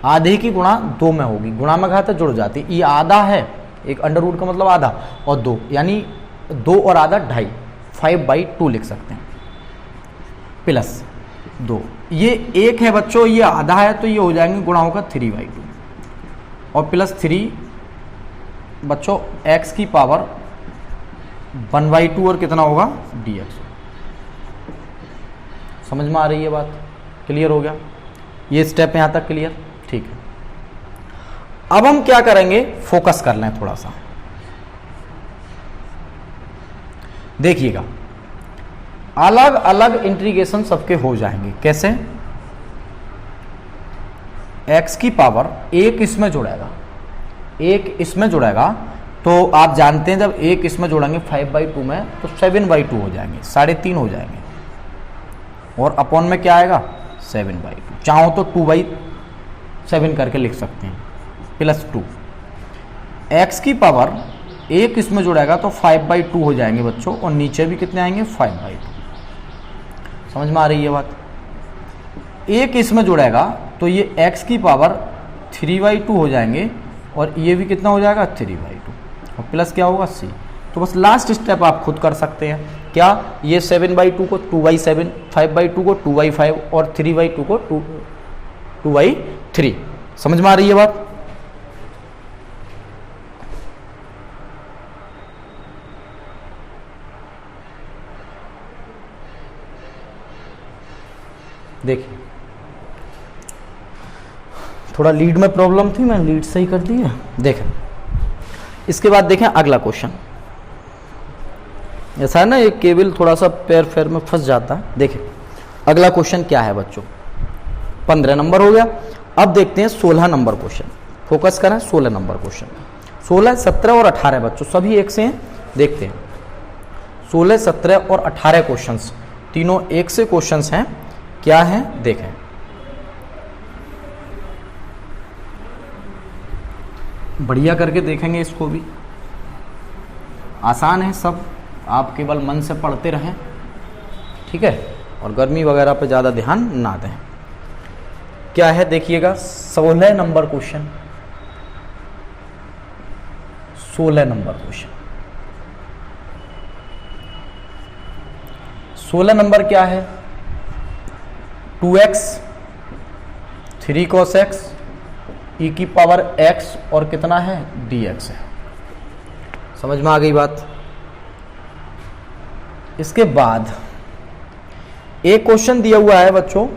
आधे की गुणा 2 में होगी, गुणा में घात जुड़ जाती, ये आधा है, एक अंडर रूट का मतलब आधा, और 2 यानी 2 और आधा 2.5, 5/2 लिख सकते हैं, प्लस 2, ये 1 है बच्चों, ये आधा है, तो ये हो जाएंगे, गुणा होगा 3/2, और प्लस 3 बच्चों x की पावर 1/2 और कितना होगा, dx। समझ में आ रही है बात, क्लियर हो गया? ये स्टेप यहां तक क्लियर, ठीक है। अब हम क्या करेंगे, फोकस कर लें थोड़ा सा। देखिएगा, अलग अलग इंटीग्रेशन सबके हो जाएंगे। कैसे, x की पावर 1 इसमें जुड़ेगा, 1 इसमें जुड़ेगा, तो आप जानते हैं जब 1 इसमें जोड़ेंगे 5/2 में, तो 7/2 हो जाएंगे, 3.5 हो जाएंगे, और अपॉन में क्या आएगा, 7/2। चाहो तो 2/7 करके लिख सकते हैं, प्लस 2। x की पावर 1 इसमें जुड़ेगा तो 5/2 हो जाएंगे बच्चों, और नीचे भी कितने आएंगे, 5/2। समझ में आ रही है बात? 1 इसमें जुड़ेगा तो ये x की पावर 3/2 हो जाएंगे, और ये भी कितना हो जाएगा, 3/2, और प्लस क्या होगा, c। तो बस लास्ट स्टेप आप खुद कर सकते हैं, क्या, ये 7/2 को 2/7, 5/2 को 2/5, और 3/2 को 2/3। समझ में आ रही है बात? देखिए थोड़ा लीड में प्रॉब्लम थी, मैं लीड सही कर दी है। देखें इसके बाद देखें अगला क्वेश्चन। ऐसा है ना, एक केबल थोड़ा सा पैर फेर में फंस जाता है। देखें अगला क्वेश्चन क्या है बच्चों, 15 नंबर हो गया। अब देखते हैं 16 नंबर क्वेश्चन। फोकस करें 16 नंबर क्वेश्चन। 16, 17 और 18 बच्चों सभी एक से हैं। देखते हैं 16, 17 और 18 क्वेश्चंस, तीनों एक से क्वेश्चंस हैं। क्या है देखें, बढ़िया करके देखेंगे इसको भी। आसान है सब, आप केवल मन से पढ़ते रहें, ठीक है, और गर्मी वगैरह पे ज़्यादा ध्यान ना दें। क्या है देखिएगा, 16 number question. 16 number question, 16 number क्या है, 2x 3 cos x e की पावर x और कितना है dx है। समझ में आ गई बात? इसके बाद एक क्वेश्चन दिया हुआ है बच्चों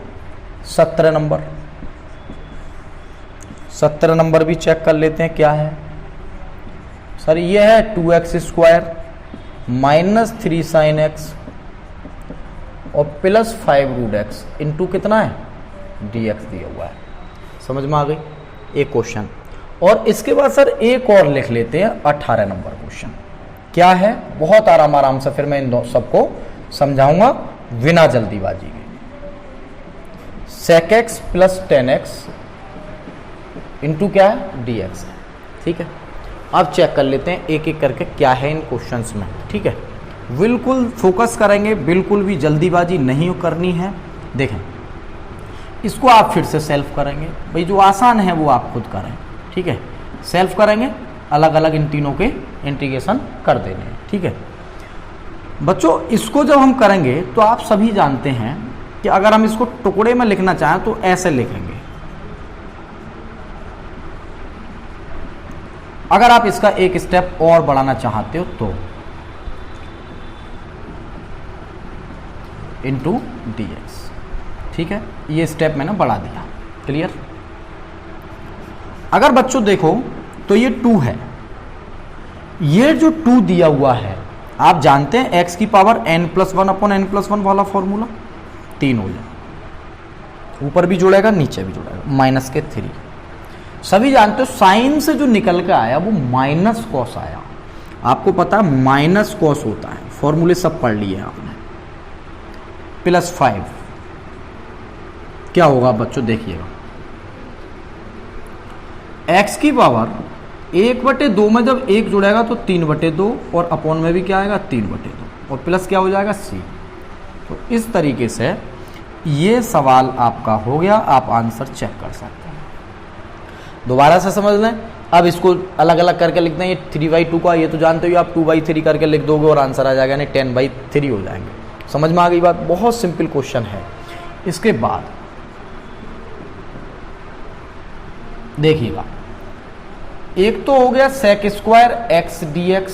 17 नंबर। 17 नंबर भी चेक कर लेते हैं क्या है। सर ये है 2x स्क्वायर -3 sin x और +5 रूट x इंटू कितना है dx दिया हुआ है। समझ में आ गई एक क्वेश्चन। और इसके बाद सर एक और लिख लेते हैं 18 नंबर क्वेश्चन। क्या है, बहुत आराम से फिर मैं इन सबको समझाऊंगा बिना जल्दीबाजी के। sec x plus 10x into क्या है dx है। ठीक है, अब चेक कर लेते हैं एक एक करके क्या है इन क्वेश्चंस में। ठीक है, बिल्कुल फोकस करेंगे, बिल्कुल भी जल्दीबाजी नहीं करनी है। देखें, इसको आप फिर से सेल्फ करेंगे, भाई जो आसान है वो आप खुद करें। ठीक है, सेल्फ करेंगे, अलग अलग इन तीनों के इंटीग्रेशन कर देने हैं। ठीक है बच्चों, इसको जब हम करेंगे तो आप सभी जानते हैं कि अगर हम इसको टुकड़े में लिखना चाहें तो ऐसे लिखेंगे। अगर आप इसका एक स्टेप और बढ़ाना चाहते हो तो इंटू dx। ठीक है, ये स्टेप मैंने बढ़ा दिया। क्लियर। अगर बच्चों देखो तो ये 2 है, ये जो 2 दिया हुआ है आप जानते हैं x की पावर n+1 अपॉन n+1 वाला फॉर्मूला 3 हो जाए, ऊपर भी जुड़ेगा नीचे भी जुड़ेगा, -3। सभी जानते हो साइन से जो निकल के आया वो माइनस कॉस आया। आपको पता है माइनस कॉस होता है, फॉर्मूले सब पढ़ लिए आपने। +5 क्या होगा बच्चों, देखिएगा x की पावर 1/2 में जब 1 जुड़ेगा तो 3/2 और अपॉन में भी क्या आएगा 3/2 और प्लस क्या हो जाएगा c। तो इस तरीके से ये सवाल आपका हो गया, आप आंसर चेक कर सकते हैं। दोबारा से समझ लें, अब इसको अलग अलग करके लिखते हैं। ये 3/2 का ये तो जानते हो आप 2/3 करके लिख दोगे और आंसर आ जाएगा, यानी 10/3 हो जाएंगे। समझ में आ गई बात, बहुत सिंपल क्वेश्चन है। इसके बाद देखिएगा, एक तो हो गया sec स्क्वायर x dx।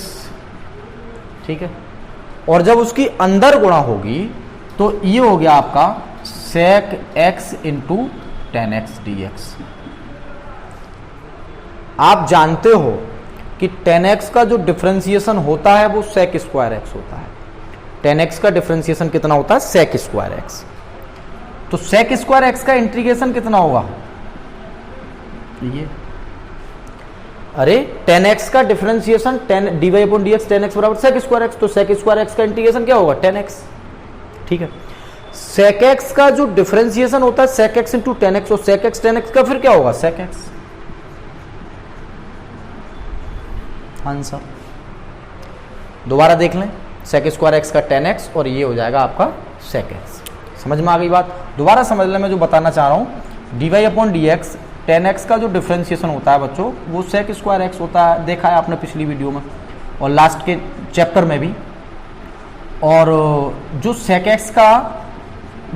ठीक है, और जब उसकी अंदर गुणा होगी तो ये हो गया आपका sec x into 10x dx। आप जानते हो कि 10x का जो डिफरेंशिएशन होता है वो sec स्क्वायर x होता है। 10x का डिफरेंशिएशन कितना होता है sec स्क्वायर x। तो sec स्क्वायर x का इंटीग्रेशन कितना होगा, ये अरे 10x का डिफरेंशिएशन 10 dy/dx 10x बराबर sec स्क्वायर x, तो sec स्क्वायर x का इंटीग्रेशन क्या होगा 10x। ठीक है, sec x का जो डिफरेंशिएशन होता है sec x इंटू 10x और sec x 10x का फिर क्या होगा sec x। आंसर दोबारा देख लें, sec स्क्वायर x का 10x और ये हो जाएगा आपका sec x। समझ में आ गई बात। दोबारा समझ लें, मैं जो बताना चाह रहा हूं dy/dx 10x का जो डिफरेंशिएशन होता है बच्चों वो sec स्क्वायर x होता है, देखा है आपने पिछली वीडियो में और लास्ट के चैप्टर में भी। और जो sec x का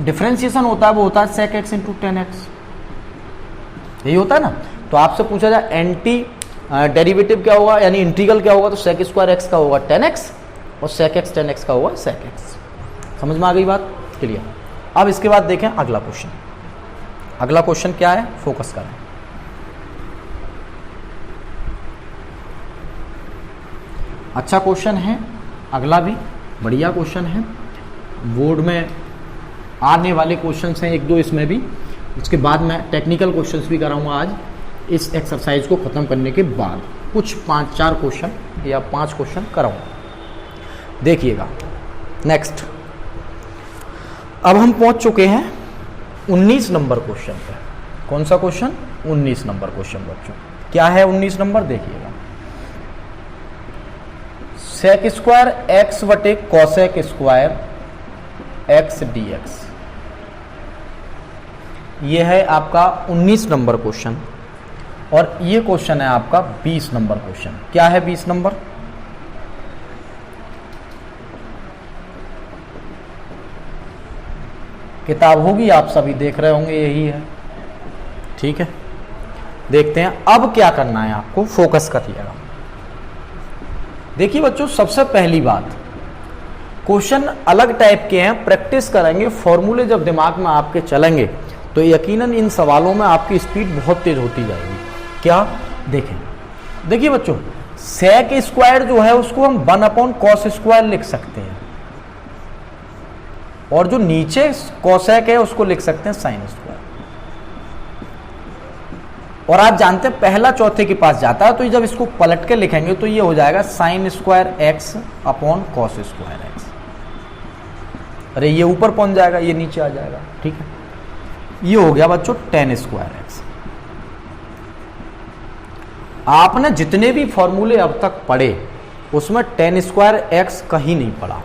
डिफरेंशिएशन होता है वो होता है sec x इंटू 10x, यही होता है ना। तो आपसे पूछा जाए एंटी डेरिवेटिव क्या होगा, यानी इंटीग्रल क्या होगा, तो sec स्क्वायर x का होगा 10x और sec x 10x का होगा sec x। समझ में आ गई बात, क्लियर। अब इसके बाद देखें अगला क्वेश्चन। अगला क्वेश्चन क्या है, फोकस करें। अच्छा क्वेश्चन है, अगला भी बढ़िया क्वेश्चन है, बोर्ड में आने वाले क्वेश्चंस हैं एक दो इसमें भी। उसके बाद मैं टेक्निकल क्वेश्चंस भी कराऊंगा आज इस एक्सरसाइज को ख़त्म करने के बाद, कुछ 5-4 क्वेश्चन या 5 क्वेश्चन कराऊंगा। देखिएगा नेक्स्ट, अब हम पहुंच चुके हैं 19 नंबर क्वेश्चन पे। कौन सा क्वेश्चन, 19 नंबर क्वेश्चन बच्चों। क्या है 19 नंबर, देखिएगा sec स्क्वायर x बटे cosec स्क्वायर x dx। ये है आपका 19 नंबर क्वेश्चन और ये क्वेश्चन है आपका 20 नंबर क्वेश्चन। क्या है 20 नंबर, किताब होगी आप सभी देख रहे होंगे, यही है। ठीक है, देखते हैं अब क्या करना है आपको, फोकस करिएगा। देखिए बच्चों, सबसे पहली बात, क्वेश्चन अलग टाइप के हैं, प्रैक्टिस करेंगे, फॉर्मूले जब दिमाग में आपके चलेंगे तो यकीनन इन सवालों में आपकी स्पीड बहुत तेज होती जाएगी। क्या, देखें, देखिए बच्चों, सेक स्क्वायर जो है उसको हम 1/cos स्क्वायर लिख सकते हैं, और जो नीचे कोसेक है उसको लिख सकते हैं साइन स्क्वायर। और आप जानते हैं पहला चौथे के पास जाता है, तो जब इसको पलट के लिखेंगे तो ये हो जाएगा sine square x upon cos square x. अरे ये ऊपर पहुंच जाएगा, ये नीचे आ जाएगा, ठीक है। ये हो गया बच्चों टेन स्क्वायर एक्स। आपने जितने भी फॉर्मूले अब तक पढ़े उसमें टेन स्क्वायर एक्स कहीं नहीं पढ़ा।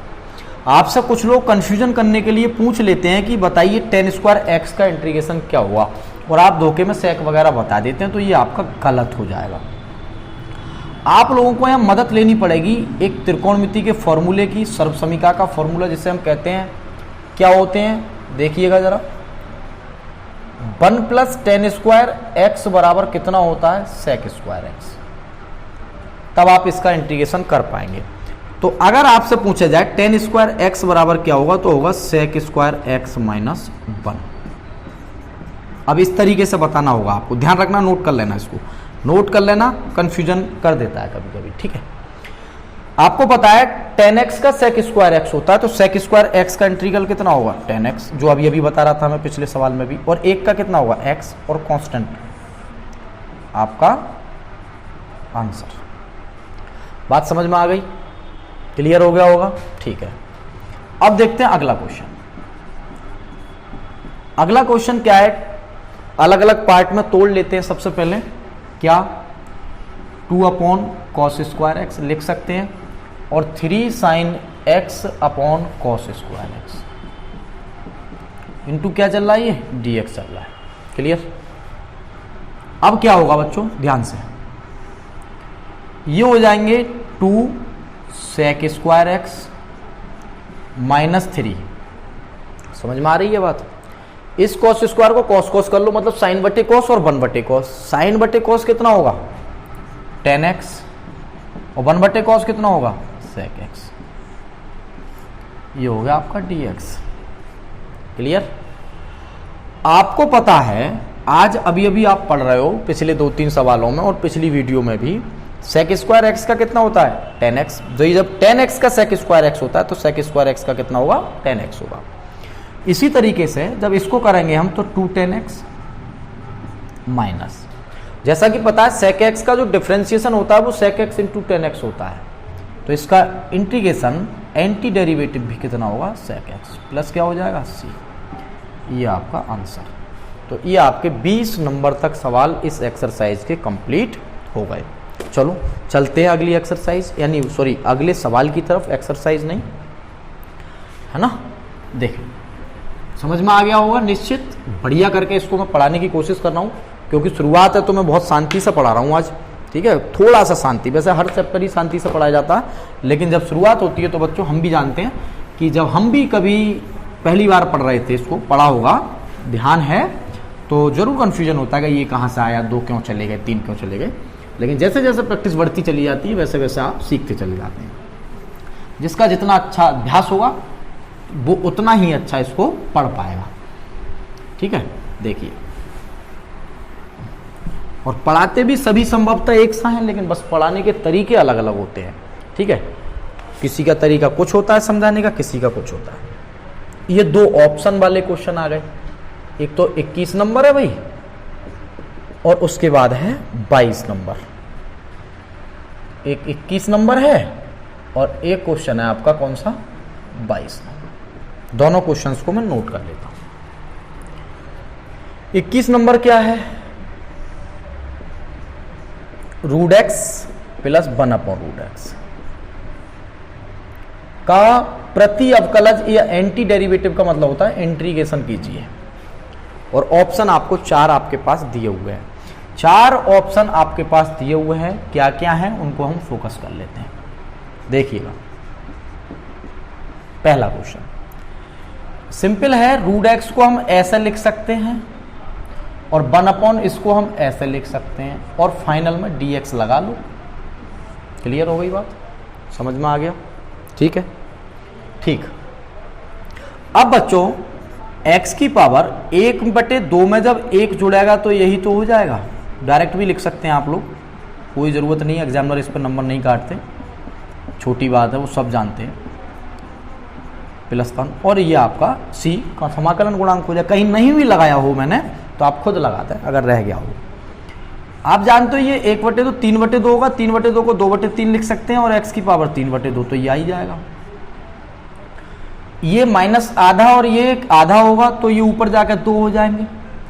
आपसे कुछ लोग कंफ्यूजन करने के लिए पूछ लेते हैं कि बताइए टेन स्क्वायर एक्स का इंटीग्रेशन क्या हुआ, और आप धोखे में सेक वगैरह बता देते हैं, तो ये आपका गलत हो जाएगा। आप लोगों को यहाँ मदद लेनी पड़ेगी एक त्रिकोणमिति के फॉर्मूले की, सर्वसमीका का फॉर्मूला जिसे हम कहते हैं क्या होते हैं, देखिएगा जरा। 1 + टेन स्क्वायर एक्स बराबर कितना होता है, सेक स्क्वायर एक्स। तब आप इसका इंटीग्रेशन कर पाएंगे। तो अगर आपसे पूछा जाए टेन स्क्वायर एक्स बराबर क्या होगा, तो होगा सेक स्क्वायर एक्स माइनस 1। अब इस तरीके से बताना होगा आपको, ध्यान रखना, नोट कर लेना, इसको नोट कर लेना, कंफ्यूजन कर देता है कभी कभी, ठीक है। आपको पता है टेन एक्स का सेक स्क्वायर एक्स होता है, तो सेक स्क्वायर एक्स का इंटीग्रल कितना होगा, टेन एक्स, जो अभी अभी बता रहा था मैं पिछले सवाल में भी, और एक का कितना होगा एक्स, और कांस्टेंट आपका आंसर। बात समझ में आ गई, क्लियर हो गया होगा, ठीक है। अब देखते हैं अगला क्वेश्चन। अगला क्वेश्चन क्या है, अलग अलग पार्ट में तोड़ लेते हैं। सबसे पहले क्या 2/cos स्क्वायर एक्स लिख सकते हैं, और 3 sin x upon cos square x into क्या चल रहा है, ये dx चल रहा है, क्लियर। अब क्या होगा बच्चों, ध्यान से, ये हो जाएंगे 2 sec स्क्वायर एक्स माइनस 3। समझ में आ रही है बात। इस कॉस स्क्वायर को कॉस कॉस कर लो, मतलब साइन बटे कॉस और 1 बटे कॉस। साइन बटे कॉस कितना होगा, 10x, और 1 बटे कॉस कितना होगा, sec x। ये हो गया आपका dx, क्लियर। आपको पता है आज अभी अभी आप पढ़ रहे हो पिछले 2-3 सवालों में और पिछली वीडियो में भी, sec स्क्वायर एक्स का कितना होता है, 10x। जब 10x का sec स्क्वायर एक्स होता है तो sec स्क्वायर एक्स का कितना होगा, 10x होगा। इसी तरीके से जब इसको करेंगे हम तो 2 10x माइनस, जैसा कि पता है sec x का जो डिफरेंशिएशन होता है वो sec x इंटू 10x होता है, तो इसका इंटीग्रेशन एंटी डेरिवेटिव भी कितना होगा, sec x प्लस क्या हो जाएगा, c। ये आपका आंसर। तो ये आपके 20 नंबर तक सवाल इस एक्सरसाइज के कंप्लीट हो गए। चलो चलते हैं अगली एक्सरसाइज, यानी सॉरी अगले सवाल की तरफ, एक्सरसाइज नहीं है ना। देखें, समझ में आ गया होगा निश्चित। बढ़िया करके इसको मैं पढ़ाने की कोशिश कर रहा हूँ, क्योंकि शुरुआत है तो मैं बहुत शांति से पढ़ा रहा हूँ आज, ठीक है। थोड़ा सा शांति, वैसे हर चैप्टर ही शांति से पढ़ाया जाता है, लेकिन जब शुरुआत होती है तो बच्चों हम भी जानते हैं कि जब हम भी कभी पहली बार पढ़ रहे थे, इसको पढ़ा होगा, ध्यान है, तो जरूर कन्फ्यूजन होता है कि ये कहाँ से आया, 2 क्यों चले गए, 3 क्यों चले गए। लेकिन जैसे जैसे प्रैक्टिस बढ़ती चली जाती है वैसे वैसे आप सीखते चले जाते हैं। जिसका जितना अच्छा अभ्यास होगा वो उतना ही अच्छा इसको पढ़ पाएगा, ठीक है। देखिए, और पढ़ाते भी सभी संभवतः एक सा है, लेकिन बस पढ़ाने के तरीके अलग अलग होते हैं, ठीक है। किसी का तरीका कुछ होता है समझाने का, किसी का कुछ होता है। ये 2 ऑप्शन वाले क्वेश्चन आ गए, एक तो 21 नंबर है भाई, और उसके बाद है 22 नंबर। एक 21 नंबर है और एक क्वेश्चन है आपका कौन सा, 22 नंबर। दोनों क्वेश्चंस को मैं नोट कर लेता हूं। 21 नंबर क्या है, √x प्लस 1/√x का प्रति अवकलज या एंटी डेरिवेटिव का मतलब होता है इंटीग्रेशन कीजिए। और ऑप्शन आपको 4 आपके पास दिए हुए हैं। 4 ऑप्शन आपके पास दिए हुए हैं, क्या क्या हैं उनको हम फोकस कर लेते हैं। देखिएगा, पहला क्वेश्चन सिंपल है, √x को हम ऐसे लिख सकते हैं और 1/ इसको हम ऐसे लिख सकते हैं, और फाइनल में dx लगा लो। क्लियर हो गई बात, समझ में आ गया, ठीक है। ठीक, अब बच्चों x की पावर 1/2 में जब 1 जुड़ेगा तो यही तो हो जाएगा। डायरेक्ट भी लिख सकते हैं आप लोग, कोई ज़रूरत नहीं है, एग्जामिनर इस पर नंबर नहीं काटते, छोटी बात है, वो सब जानते हैं। +1 और ये आपका C का समाकलन गुणांक हो जाए। कहीं नहीं भी लगाया हो मैंने तो आप खुद लगाते हैं अगर रह गया हो। आप जानते हो ये 1/2 3/2 होगा, 3/2 को 2/3 लिख सकते हैं और x की पावर 3/2 तो ये आ ही जाएगा। ये -आधा और ये आधा होगा तो ये ऊपर जाकर 2 हो जाएंगे,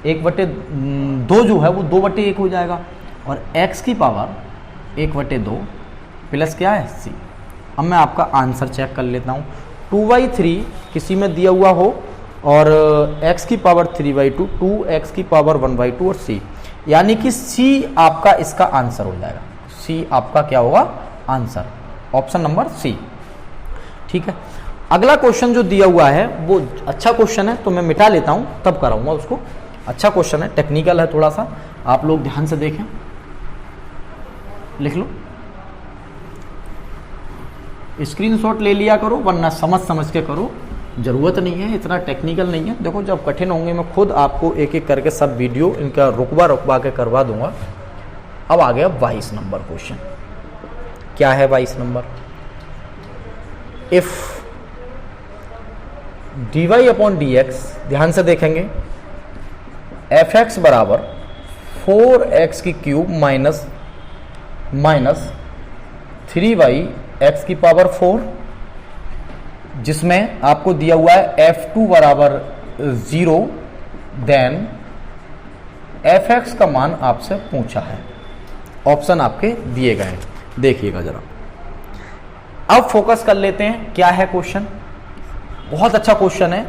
1/2 जो है वो 2/1 हो जाएगा और x की पावर 1/2 प्लस क्या है C। अब मैं आपका आंसर चेक कर लेता हूँ। 2/3 किसी में दिया हुआ हो और x की पावर 3/2, 2x की पावर 1/2 और C, यानी कि C आपका इसका आंसर हो जाएगा। C आपका क्या होगा आंसर, ऑप्शन नंबर C। ठीक है, अगला क्वेश्चन जो दिया हुआ है वो अच्छा क्वेश्चन है तो मैं मिटा लेता हूं तब कराऊंगा उसको। अच्छा क्वेश्चन है, टेक्निकल है थोड़ा सा, आप लोग ध्यान से देखें, लिख लो, स्क्रीनशॉट ले लिया करो, वरना समझ के करो, जरूरत नहीं है, इतना टेक्निकल नहीं है। देखो जब कठिन होंगे मैं खुद आपको एक एक करके सब वीडियो इनका रुकवा के करवा दूंगा। अब आ गया 22 नंबर क्वेश्चन। क्या है 22 नंबर? इफ dy/dx, ध्यान से देखेंगे, fx बराबर 4x की क्यूब माइनस 3y x की पावर 4, जिसमें आपको दिया हुआ है f2 बराबर 0, देन fx का मान आपसे पूछा है। ऑप्शन आपके दिए गए हैं, देखिएगा जरा। अब फोकस कर लेते हैं क्या है क्वेश्चन। बहुत अच्छा क्वेश्चन है,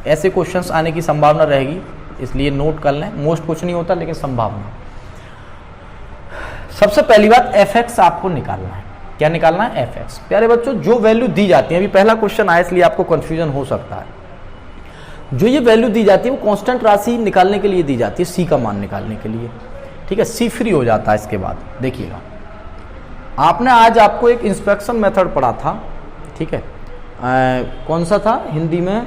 ऐसे क्वेश्चंस आने की संभावना रहेगी, इसलिए नोट कर लें। मोस्ट कुछ नहीं होता लेकिन संभावना। सबसे पहली बात fx आपको निकालना है। क्या निकालना है? fx। प्यारे बच्चों, जो वैल्यू दी जाती है, अभी पहला क्वेश्चन आया इसलिए आपको कंफ्यूजन हो सकता है। जो ये वैल्यू दी जाती है वो कांस्टेंट राशि निकालने के लिए दी जाती है, c का मान निकालने के लिए। ठीक है, c फ्री हो जाता है। इसके बाद देखिएगा, आपने आज आपको एक इंस्पेक्शन मेथड पढ़ा था, ठीक है, कौन सा था हिंदी में?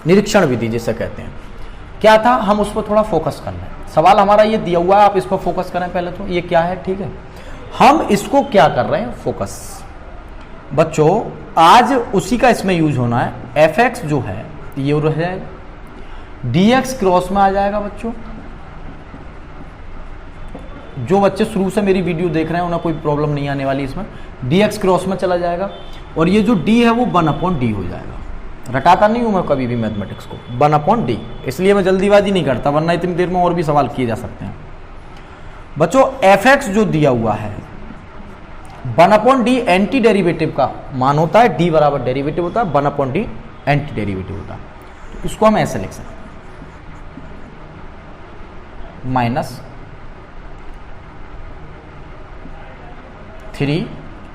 निरीक्षण विधि जिसे कहते हैं। क्या था, हम उस पर थोड़ा फोकस करना है। सवाल हमारा ये दिया हुआ है, आप इस पर फोकस करें पहले तो। ये क्या है? ठीक है, हम इसको क्या कर रहे हैं? फोकस। बच्चों आज उसी का इसमें यूज होना है। fx जो है ये रह जाएगा, dx क्रॉस में आ जाएगा। बच्चों जो बच्चे शुरू से मेरी वीडियो देख रहे हैं उन्हें कोई प्रॉब्लम नहीं आने वाली इसमें। dx क्रॉस में चला जाएगा और ये जो d है वो 1/d हो जाएगा। रटाता नहीं हूं मैं कभी भी मैथमेटिक्स को, 1/d, इसलिए मैं जल्दीबाजी नहीं करता, वरना इतनी देर में और भी सवाल किए जा सकते हैं। बच्चों fx जो दिया हुआ है 1/d एंटी डेरिवेटिव का मान होता है, d बराबर डेरिवेटिव होता है, 1/d एंटी डेरिवेटिव होता है। तो इसको हम ऐसे लिख सकते हैं, माइनस 3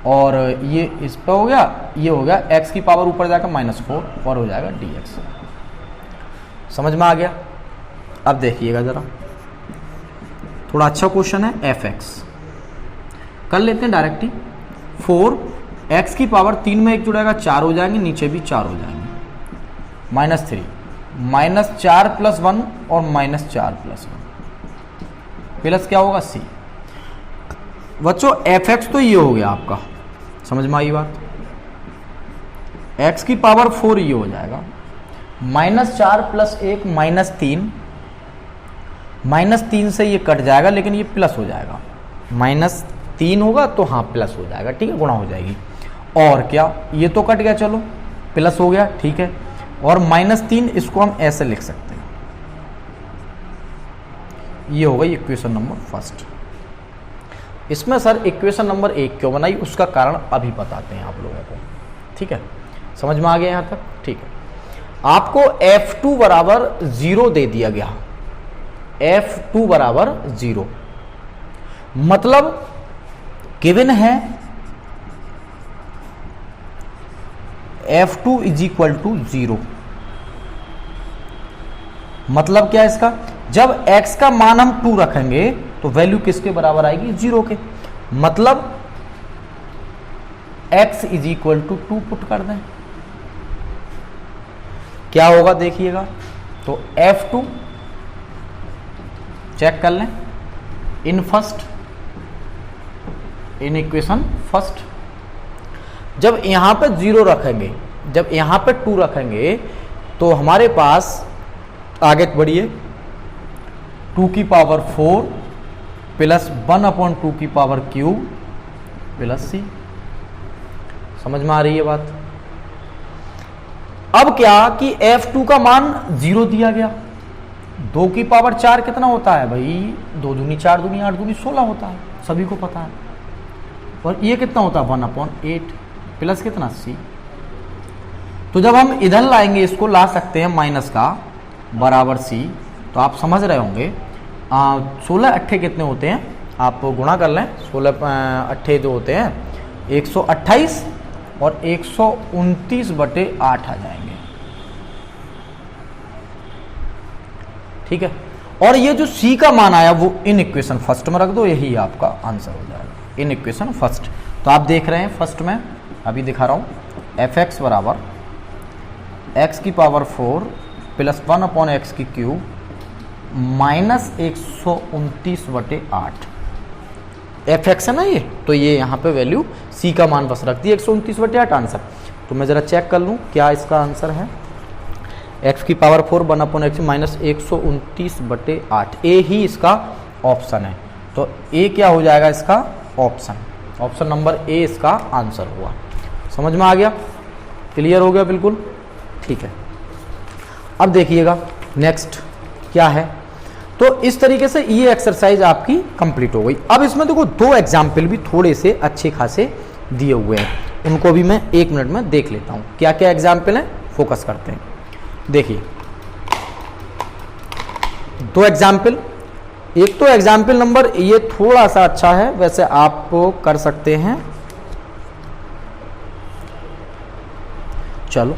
और ये इस पर हो गया, ये हो गया x की पावर ऊपर जाकर -4 और हो जाएगा dx। समझ में आ गया? अब देखिएगा जरा, थोड़ा अच्छा क्वेश्चन है। fx कर लेते हैं डायरेक्टली। 4 x की पावर 3 में 1 जुड़ेगा, 4 हो जाएंगे, नीचे भी 4 हो जाएंगे, -3 -4 + 1 और -4 + 1 प्लस क्या होगा? c। बच्चों fx तो ये हो गया आपका, समझ में आई बात? x की पावर 4 ये हो जाएगा, -4 + 1 -3 से ये कट जाएगा लेकिन ये प्लस हो जाएगा, -3 होगा तो हाँ प्लस हो जाएगा, ठीक है, गुणा हो जाएगी। और क्या, ये तो कट गया, चलो प्लस हो गया, ठीक है। और -3 इसको हम ऐसे लिख सकते हैं, ये हो गई इक्वेशन नंबर फर्स्ट। इसमें सर इक्वेशन नंबर 1 क्यों बनाई, उसका कारण अभी बताते हैं आप लोगों को, ठीक है। समझ में आ गया यहां तक? ठीक है। आपको f2 बराबर 0 दे दिया गया, f2 बराबर 0 मतलब गिवन है f2 = 0। मतलब क्या इसका, जब x का मान हम 2 रखेंगे तो वैल्यू किसके बराबर आएगी? 0 के। मतलब x = 2 पुट कर दें, क्या होगा देखिएगा। तो f2 चेक कर लें, in first in equation first. जब यहां पे 0 रखेंगे, जब यहां पे 2 रखेंगे तो हमारे पास आगे बढ़िए 2 की पावर 4 प्लस 1/2 की पावर क्यूब प्लस c। समझ में आ रही है बात? अब क्या कि f2 का मान 0 दिया गया। 2 की पावर 4 कितना होता है भाई? 2 दूनी 4 दूनी 8 दूनी 16 होता है, सभी को पता है। और ये कितना होता है? 1/8 प्लस कितना c। तो जब हम इधर लाएंगे इसको ला सकते हैं माइनस का बराबर c। तो आप समझ रहे होंगे 16 अट्ठे कितने होते हैं, आप गुणा कर लें। 16 अट्ठे जो होते हैं 128 और 129/8 आ जाएंगे। ठीक है। और ये जो c का मान आया वो इन इक्वेशन फर्स्ट में रख दो, यही आपका आंसर हो जाएगा, इन इक्वेशन फर्स्ट। तो आप देख रहे हैं फर्स्ट में अभी दिखा रहा हूं f(x) बराबर x की पावर 4 प्लस 1/x की क्यूब माइनस 129/8 f(x) है ना ये। तो ये यहाँ पे वैल्यू c का मान बस रख दी 129/8 आंसर। तो मैं जरा चेक कर लूँ क्या इसका आंसर है। x की पावर 4 1/x माइनस 129/8 ए ही इसका ऑप्शन है। तो ए क्या हो जाएगा इसका? ऑप्शन नंबर ए इसका आंसर हुआ। समझ में आ गया? क्लियर हो गया बिल्कुल? ठीक है। अब देखिएगा नेक्स्ट क्या है। तो इस तरीके से ये एक्सरसाइज आपकी कंप्लीट हो गई। अब इसमें देखो 2 एग्जाम्पल भी थोड़े से अच्छे खासे दिए हुए हैं, उनको भी मैं 1 मिनट में देख लेता हूँ। क्या क्या एग्जाम्पल हैं, फोकस करते हैं। देखिए 2 एग्जाम्पल। एक तो एग्जाम्पल नंबर ये थोड़ा सा अच्छा है, वैसे आप कर सकते हैं। चलो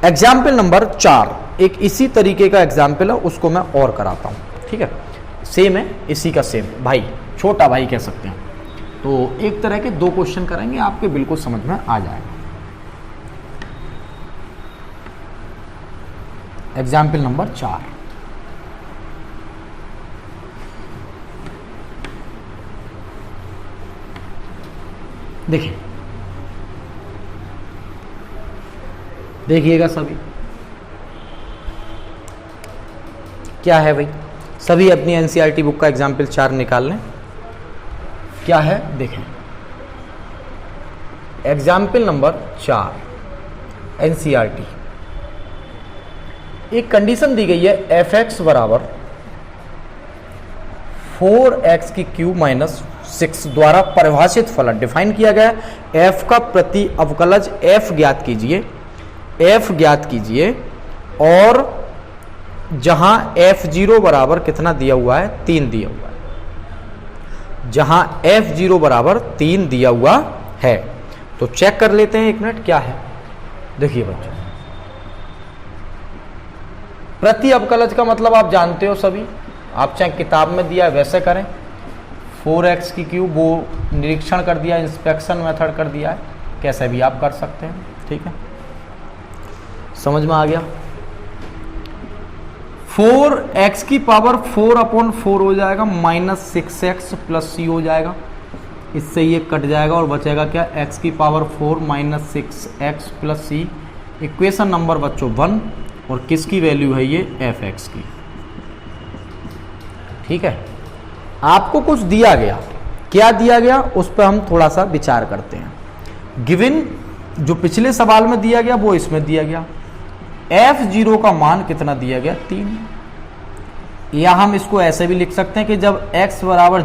एग्जाम्पल नंबर 4 एक इसी तरीके का एग्जाम्पल है, उसको मैं और कराता हूं। ठीक है, सेम है, इसी का सेम भाई, छोटा भाई कह सकते हैं। तो एक तरह के 2 क्वेश्चन करेंगे, आपके बिल्कुल समझ में आ जाएगा। Example number 4। देखिए देखिएगा सभी क्या है भाई। सभी अपनी एनसीईआरटी बुक का एग्जाम्पल 4 निकाल लें। क्या है देखें, एग्जाम्पल नंबर 4 एनसीईआरटी। एक कंडीशन दी गई है f(x) बराबर 4x की क्यूब माइनस 6 द्वारा परिभाषित फलन डिफाइन किया गया है। f का प्रति अवकलज f ज्ञात कीजिए और जहां f0 बराबर कितना दिया हुआ है? 3 दिया हुआ है। जहां f0 बराबर 3 दिया हुआ है तो चेक कर लेते हैं 1 मिनट क्या है। देखिए बच्चों, प्रति अवकलज का मतलब आप जानते हो सभी, आप चाहे किताब में दिया है वैसे करें। 4x की क्यूब वो निरीक्षण कर दिया, इंस्पेक्शन मेथड कर दिया है, कैसे भी आप कर सकते हैं। ठीक है, समझ में आ गया। 4x की पावर 4/4 हो जाएगा माइनस 6x प्लस c हो जाएगा। इससे ये कट जाएगा और बचेगा क्या? x की power 4 minus 6x plus c। Equation number बच्चों 1 और किसकी वैल्यू है ये? f(x) की। ठीक है, आपको कुछ दिया गया, क्या दिया गया उस पर हम थोड़ा सा विचार करते हैं। गिवन जो पिछले सवाल में दिया गया वो इसमें दिया गया। f0 का मान कितना दिया गया? 3। या हम इसको ऐसे भी लिख सकते हैं कि जब x बराबर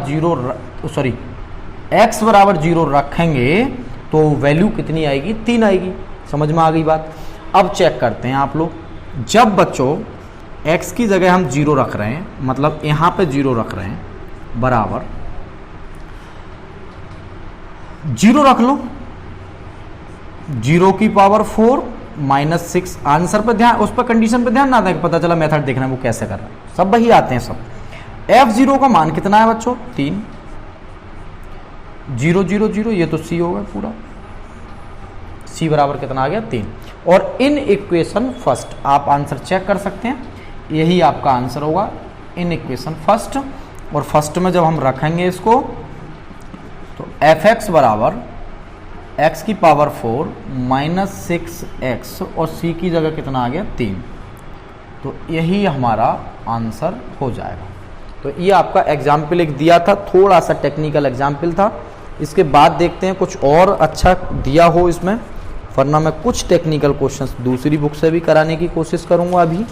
0 रखेंगे तो वैल्यू कितनी आएगी? 3 आएगी। समझ में आ गई बात। अब चेक करते हैं आप लोग, जब बच्चों x की जगह हम 0 रख रहे हैं, मतलब यहां पे 0 रख रहे हैं, बराबर 0 रख लो, 0 की पावर 4 माइनस 6। आंसर पर ध्यान, उस पर कंडीशन पर ध्यान ना दें, पता चला मेथड देखना है वो कैसे कर रहा है, सब वही आते हैं सब। f0 का मान कितना है बच्चों? 3। 0 0 0 ये तो c होगा पूरा। c बराबर कितना आ गया? 3। और इन इक्वेशन फर्स्ट आप आंसर चेक कर सकते हैं, यही आपका आंसर होगा, इन इक्वेशन फर्स्ट। और फर्स्ट में जब हम रखेंगे इसको तो एफ एक्स बराबर x की पावर 4 माइनस 6x और c की जगह कितना आ गया 3। तो यही हमारा आंसर हो जाएगा। तो ये आपका एग्जाम्पल एक दिया था, थोड़ा सा टेक्निकल एग्जाम्पल था। इसके बाद देखते हैं कुछ और अच्छा दिया हो इसमें, वरना मैं कुछ टेक्निकल क्वेश्चंस दूसरी बुक से भी कराने की कोशिश करूंगा अभी।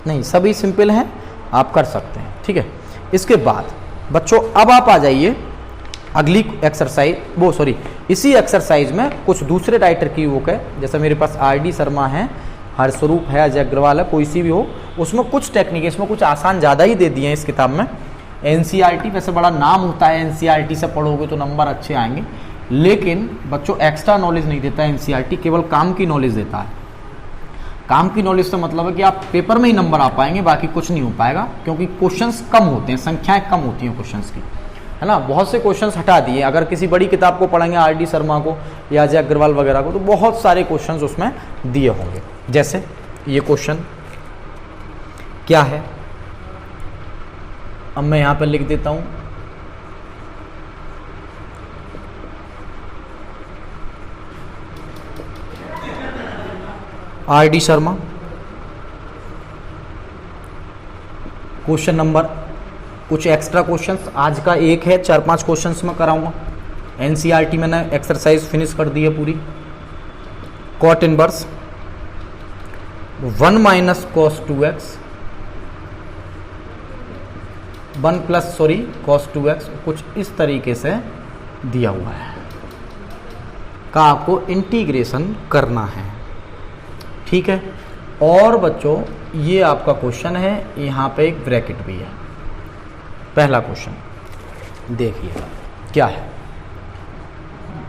नहीं, सभी सिंपल हैं, आप कर सकते हैं, ठीक है। इसके बाद बच्चों अब आप आ जाइए अगली एक्सरसाइज, इसी एक्सरसाइज में कुछ दूसरे राइटर की बुक है, जैसे मेरे पास आर.डी. शर्मा है, हरस्वरूप है, अजय अग्रवाल है, कोई सी भी हो, उसमें कुछ टेक्निक, इसमें कुछ आसान ज़्यादा ही दे दिए हैं इस किताब में। एनसीईआरटी वैसे बड़ा नाम होता है, एनसीईआरटी से पढ़ोगे तो नंबर अच्छे आएंगे, लेकिन बच्चों एक्स्ट्रा नॉलेज नहीं देता है एनसीईआरटी, केवल काम की नॉलेज देता है। काम की नॉलेज से मतलब है कि आप पेपर में ही नंबर आ पाएंगे, बाकी कुछ नहीं हो पाएगा, क्योंकि क्वेश्चंस कम होते हैं, संख्याएं कम होती हैं क्वेश्चंस की, है ना। बहुत से क्वेश्चंस हटा दिए। अगर किसी बड़ी किताब को पढ़ेंगे, आर.डी. शर्मा को या अजय अग्रवाल वगैरह को, तो बहुत सारे क्वेश्चंस उसमें दिए होंगे। जैसे ये क्वेश्चन क्या है, अब मैं यहां पर लिख देता हूं, आर.डी. शर्मा, क्वेश्चन नंबर, कुछ एक्स्ट्रा क्वेश्चंस आज का एक है, 4-5 क्वेश्चंस में कराऊंगा। एनसीईआरटी मैंने एक्सरसाइज फिनिश कर दी है पूरी। Cot inverse 1 minus cos 2x, 1 plus cos 2x, कुछ इस तरीके से दिया हुआ है, का आपको इंटीग्रेशन करना है, ठीक है। और बच्चों ये आपका क्वेश्चन है, यहाँ पे एक ब्रैकेट भी है। पहला क्वेश्चन देखिए क्या है,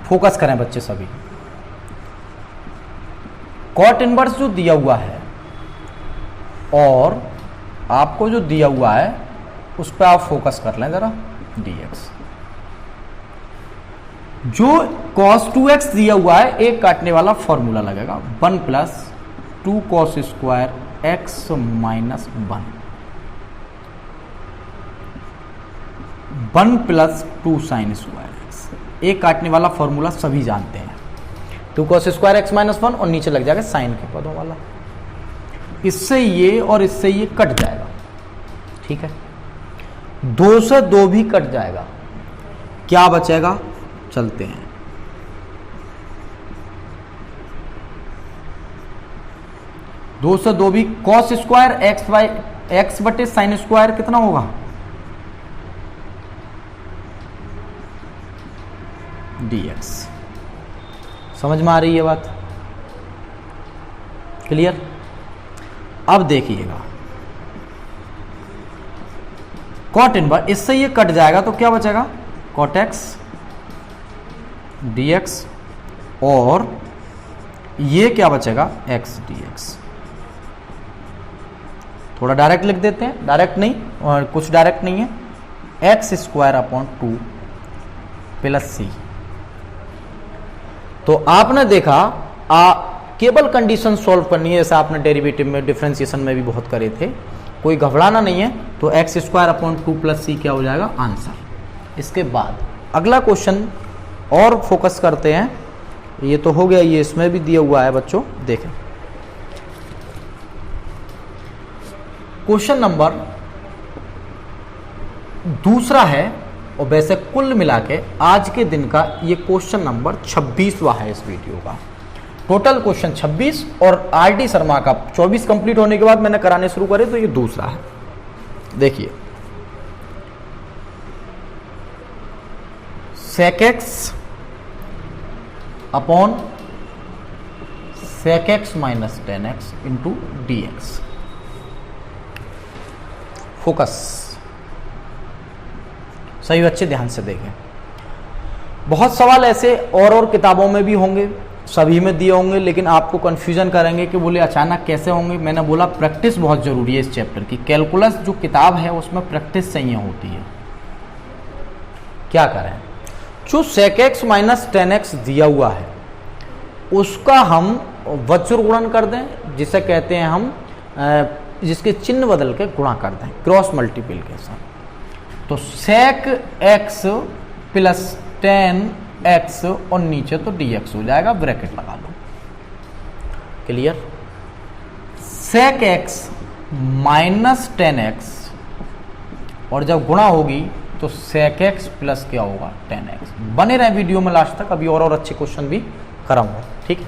फोकस करें बच्चे सभी। कॉट इनवर्स जो दिया हुआ है और आपको जो दिया हुआ है उस पर आप फोकस कर लें जरा, dx। जो cos 2x दिया हुआ है, एक काटने वाला फॉर्मूला लगेगा, 1 plus 2 cos square x minus 1 plus 2 sine square x। एक काटने वाला फॉर्मूला सभी जानते हैं, 2 cos स्क्वायर x माइनस 1 और नीचे लग जाएगा साइन के पदों वाला। इससे ये और इससे ये कट जाएगा, ठीक है। 2 से 2 भी कट जाएगा, क्या बचेगा, चलते हैं। दो से 2 भी, cos स्क्वायर x बटे साइन स्क्वायर कितना होगा, dx। समझ में आ रही है बात, क्लियर। अब देखिएगा कॉट इनवर्स, इससे ये कट जाएगा तो क्या बचेगा, कॉट x dx, और ये क्या बचेगा, x dx। थोड़ा डायरेक्ट लिख देते हैं, डायरेक्ट नहीं और कुछ डायरेक्ट नहीं है, एक्स स्क्वायर अपॉन 2 प्लस सी। तो आपने देखा केवल कंडीशन सॉल्व करनी है, जैसे आपने डेरिवेटिव में, डिफरेंशिएशन में भी बहुत करे थे, कोई घबराना नहीं है। तो एक्स स्क्वायर अपॉन 2 प्लस सी क्या हो जाएगा, आंसर। इसके बाद अगला क्वेश्चन और फोकस करते हैं, ये तो हो गया, ये इसमें भी दिया हुआ है बच्चों, देखें। क्वेश्चन नंबर दूसरा है, और वैसे कुल मिला के आज के दिन का ये क्वेश्चन नंबर 26वां है इस वीडियो का। टोटल क्वेश्चन 26 और आर.डी. शर्मा का 24 कंप्लीट होने के बाद मैंने कराने शुरू करे, तो ये दूसरा है। देखिए, sec x upon sec x minus 10x into dx। Focus सही बच्चे ध्यान से देखें। बहुत सवाल ऐसे और किताबों में भी होंगे, सभी में दिए होंगे, लेकिन आपको कंफ्यूजन करेंगे कि बोले अचानक कैसे होंगे। मैंने बोला प्रैक्टिस बहुत जरूरी है इस चैप्टर की। कैलकुलस जो किताब है उसमें प्रैक्टिस चाहिए होती है। क्या करें, जो sec x माइनस 10x दिया हुआ है उसका हम वज्र गुणन कर दें, जिसे कहते हैं हम जिसके चिन्ह बदल के गुणा कर दें क्रॉस मल्टीप्लिकेशन। तो sec x प्लस 10x और नीचे तो dx हो जाएगा, ब्रैकेट लगा लो। Clear? sec x minus 10x और जब गुणा होगी तो sec x प्लस क्या होगा 10x। बने रहे वीडियो में लास्ट तक, अभी और अच्छे क्वेश्चन भी कराऊंगा। ठीक है,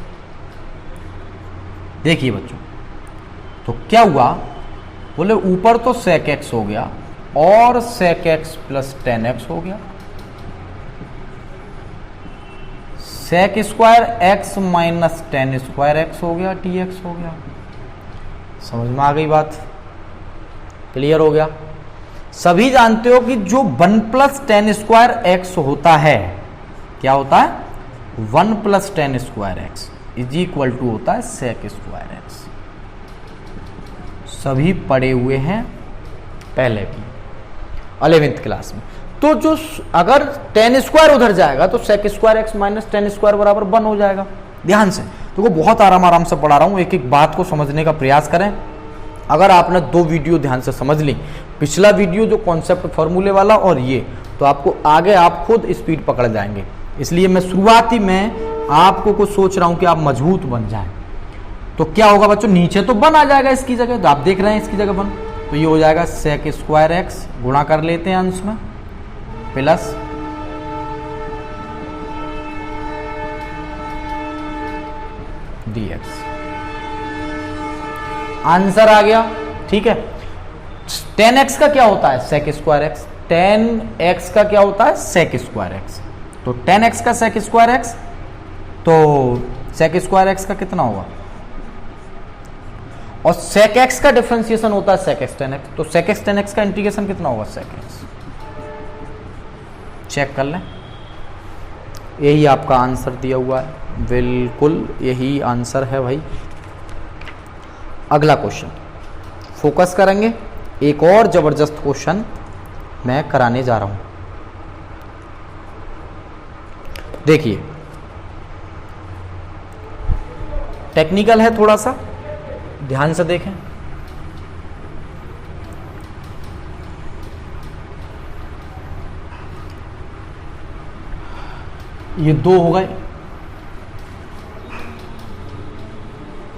देखिए बच्चों, तो क्या हुआ, बोले ऊपर तो sec x हो गया और sec x प्लस 10x हो गया, sec square x minus 10 square x हो गया, dx हो गया। समझ में आ गई बात? क्लियर हो गया? सभी जानते हो कि जो 1 प्लस 10 स्क्वायर x होता है, क्या होता है, 1 plus 10 square x is equal to होता है sec स्क्वायर x। सभी पढ़े हुए हैं पहले भी 11th क्लास में। तो जो अगर 10 स्क्वायर उधर जाएगा तो sec square x minus 10 square बराबर 1 हो जाएगा। ध्यान से, तो बहुत आराम से पढ़ा रहा हूं, एक एक बात को समझने का प्रयास करें। अगर आपने 2 वीडियो ध्यान से समझ ली, पिछला वीडियो जो कॉन्सेप्ट फॉर्मूले वाला और ये, तो आपको आगे आप खुद स्पीड पकड़ जाएंगे। इसलिए मैं शुरुआती में आपको कुछ सोच रहा हूं कि आप मजबूत बन जाएं। तो क्या होगा बच्चों, नीचे तो 1 आ जाएगा इसकी जगह, तो आप देख रहे हैं इसकी जगह 1, तो ये हो जाएगा sec स्क्वायर x, गुणा कर लेते हैं अंश में, प्लस dx। आंसर आ गया। ठीक है, 10x का क्या होता है sec स्क्वायर x, 10x का क्या होता है sec स्क्वायर x, तो 10x का sec स्क्वायर x, तो sec स्क्वायर x का कितना होगा, और sec x का डिफरेंशिएशन होता है sec x tan x, तो sec x tan x का इंटीग्रेशन कितना होगा sec x। चेक कर लें, यही आपका आंसर दिया हुआ है, बिल्कुल यही आंसर है भाई। अगला क्वेश्चन फोकस करेंगे, एक और जबरदस्त क्वेश्चन मैं कराने जा रहा हूं। देखिए, टेक्निकल है थोड़ा सा, ध्यान से देखें। ये 2 हो गए,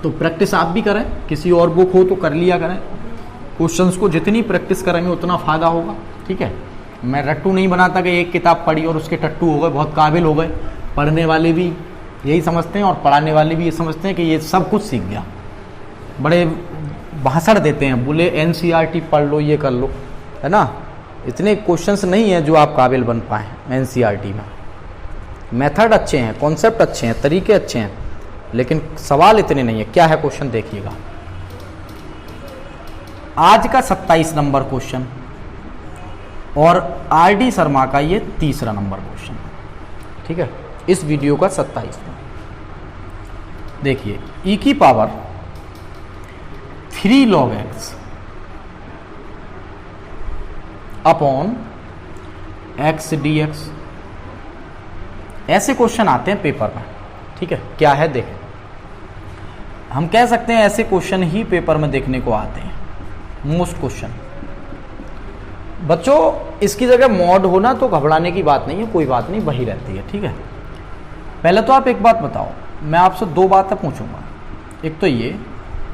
तो प्रैक्टिस आप भी करें, किसी और बुक हो तो कर लिया करें। क्वेश्चंस को जितनी प्रैक्टिस करेंगे उतना फायदा होगा। ठीक है, मैं रट्टू नहीं बनाता कि एक किताब पढ़ी और उसके टट्टू हो गए, बहुत काबिल हो गए। पढ़ने वाले भी यही समझते हैं और पढ़ाने वाले भी ये समझते हैं कि ये सब कुछ सीख गया। बड़े भाषण देते हैं, बोले NCERT पढ़ लो, ये कर लो, है ना। इतने क्वेश्चंस नहीं है जो आप काबिल बन पाए NCERT में। मेथड अच्छे हैं, कॉन्सेप्ट अच्छे हैं, तरीके अच्छे हैं, लेकिन सवाल इतने नहीं है। क्या है क्वेश्चन देखिएगा, आज का 27 नंबर क्वेश्चन और RD शर्मा का ये 3रा नंबर क्वेश्चन। ठीक है, इस वीडियो का 27वां। देखिए, e की power 3 log x upon x dx, ऐसे क्वेश्चन आते हैं पेपर में। ठीक है, क्या है देखें, हम कह सकते हैं ऐसे क्वेश्चन ही पेपर में देखने को आते हैं, मोस्ट क्वेश्चन। बच्चों, इसकी जगह मॉड होना तो घबराने की बात नहीं है, कोई बात नहीं, वही रहती है। ठीक है, पहले तो आप एक बात बताओ, मैं आपसे 2 बातें पूछूंगा। एक तो ये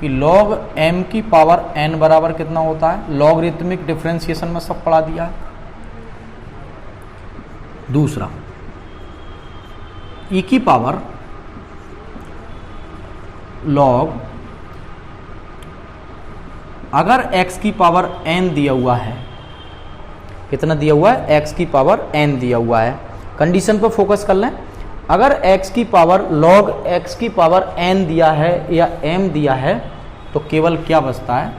कि log m की पावर n बराबर कितना होता है, लॉगरिथमिक डिफरेंशिएशन में सब पढ़ा दिया है। दूसरा, e की पावर log, अगर x की पावर n दिया हुआ है, कितना दिया हुआ है, x की पावर n दिया हुआ है, कंडीशन पर फोकस कर लें। अगर x की पावर log x की पावर n दिया है या m दिया है, तो केवल क्या बचता है,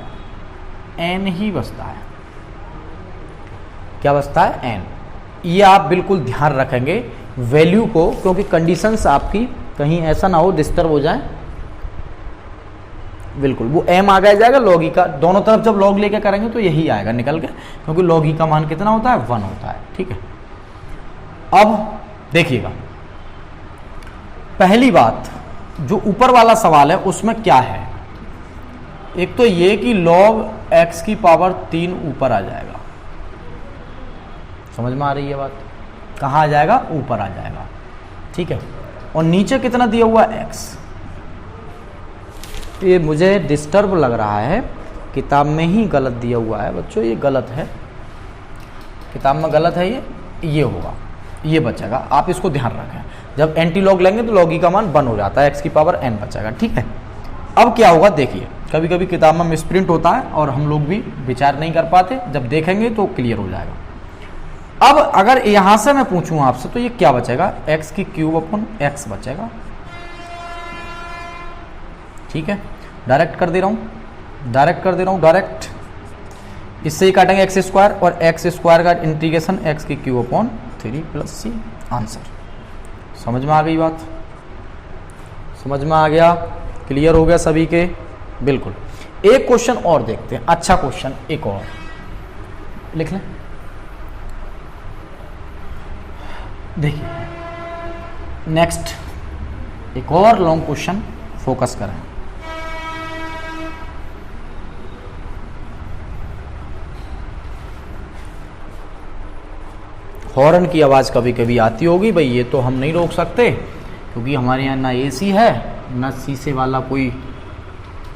n ही बचता है। क्या बचता है, n। ये आप बिल्कुल ध्यान रखेंगे वैल्यू को, क्योंकि कंडीशंस आपकी कहीं ऐसा ना हो डिस्टर्ब हो जाए। बिल्कुल वो m आगे जाएगा, log e का, दोनों तरफ जब log लेके करेंगे तो यही आएगा निकल के, क्योंकि log e का मान कितना होता है, 1 होता है। ठीक है, अब देखिएगा, पहली बात जो ऊपर वाला सवाल है उसमें क्या है, एक तो ये कि log x की पावर 3 ऊपर आ जाएगा, समझ में आ रही है बात, कहाँ आ जाएगा, ऊपर आ जाएगा, ठीक है। और नीचे कितना दिया हुआ x, ये मुझे डिस्टर्ब लग रहा है, किताब में ही गलत दिया हुआ है बच्चों, ये गलत है, किताब में गलत है, ये होगा, ये बचेगा, आप इसको ध्यान रखें। जब एंटी लॉग लेंगे तो लॉग ई का मान 1 हो जाता है, x की पावर n बचेगा, ठीक है। अब क्या होगा देखिए, कभी कभी किताब में मिसप्रिंट होता है और हम लोग भी विचार नहीं कर पाते, जब देखेंगे तो क्लियर हो जाएगा। अब अगर यहां से मैं पूछूं आपसे तो ये क्या बचेगा, x की क्यूब अपॉन x बचेगा, ठीक है। डायरेक्ट कर दे रहा हूं, डायरेक्ट इससे ही काटेंगे एक्स स्क्वायर, और एक्स स्क्वायर का इंटीग्रेशन एक्स की क्यूब अपॉन 3 प्लस सी, आंसर। समझ में आ गई बात, समझ में आ गया, क्लियर हो गया सभी के, बिल्कुल। एक क्वेश्चन और देखते हैं, अच्छा क्वेश्चन एक और लिख लें, देखिए नेक्स्ट एक और लॉन्ग क्वेश्चन, फोकस करें। हॉर्न की आवाज़ कभी कभी आती होगी भाई, ये तो हम नहीं रोक सकते क्योंकि हमारे यहाँ ना एसी है ना शीशे वाला कोई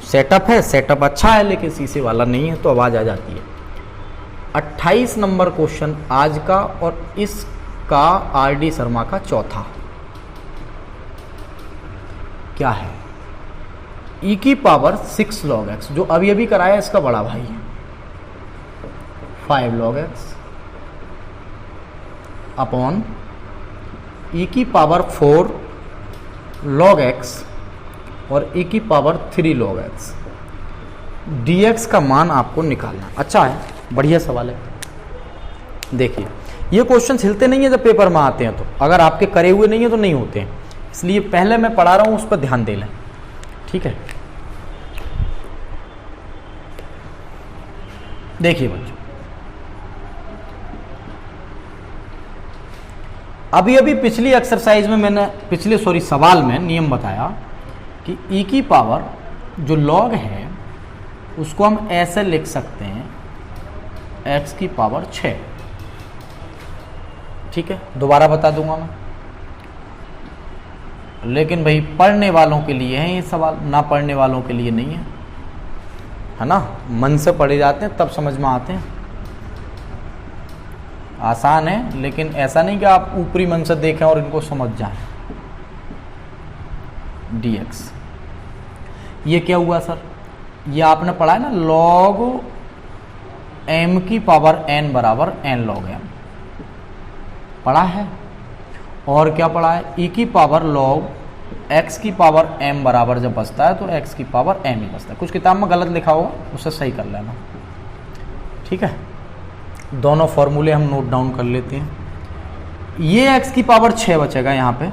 सेटअप है, सेटअप अच्छा है लेकिन शीशे वाला नहीं है तो आवाज़ आ जाती है। 28 नंबर क्वेश्चन आज का, और इसका आरडी शर्मा का चौथा, क्या है, e की पावर 6 log x, जो अभी अभी कराया इसका बड़ा भाई है, 5 log x अपॉन e की पावर 4 log x और e की पावर 3 log x, dx का मान आपको निकालना। अच्छा है, बढ़िया सवाल है। देखिए ये क्वेश्चन हिलते नहीं है जब पेपर में आते हैं, तो अगर आपके करे हुए नहीं है तो नहीं होते हैं, इसलिए पहले मैं पढ़ा रहा हूं उस पर ध्यान दे लें, ठीक है। देखिए बच्चों, अभी अभी पिछली एक्सरसाइज में मैंने सवाल में नियम बताया कि e की पावर जो log है उसको हम ऐसे लिख सकते हैं x की पावर 6, ठीक है। दोबारा बता दूंगा मैं, लेकिन भाई पढ़ने वालों के लिए है ये सवाल, ना पढ़ने वालों के लिए नहीं है ना। मन से पढ़े जाते हैं तब समझ में आते हैं, आसान है, लेकिन ऐसा नहीं कि आप ऊपरी मन से देखें और इनको समझ जाएं। dx ये क्या हुआ सर, ये आपने पढ़ा है ना, log m की पावर n बराबर n log m पढ़ा है, और क्या पढ़ा है, e की पावर log x की पावर m बराबर जब बचता है तो x की पावर m ही बचता है। कुछ किताब में गलत लिखा होगा उसे सही कर लेना, ठीक है। दोनों फॉर्मूले हम नोट डाउन कर लेते हैं। ये x की पावर 6 बचेगा, यहाँ पे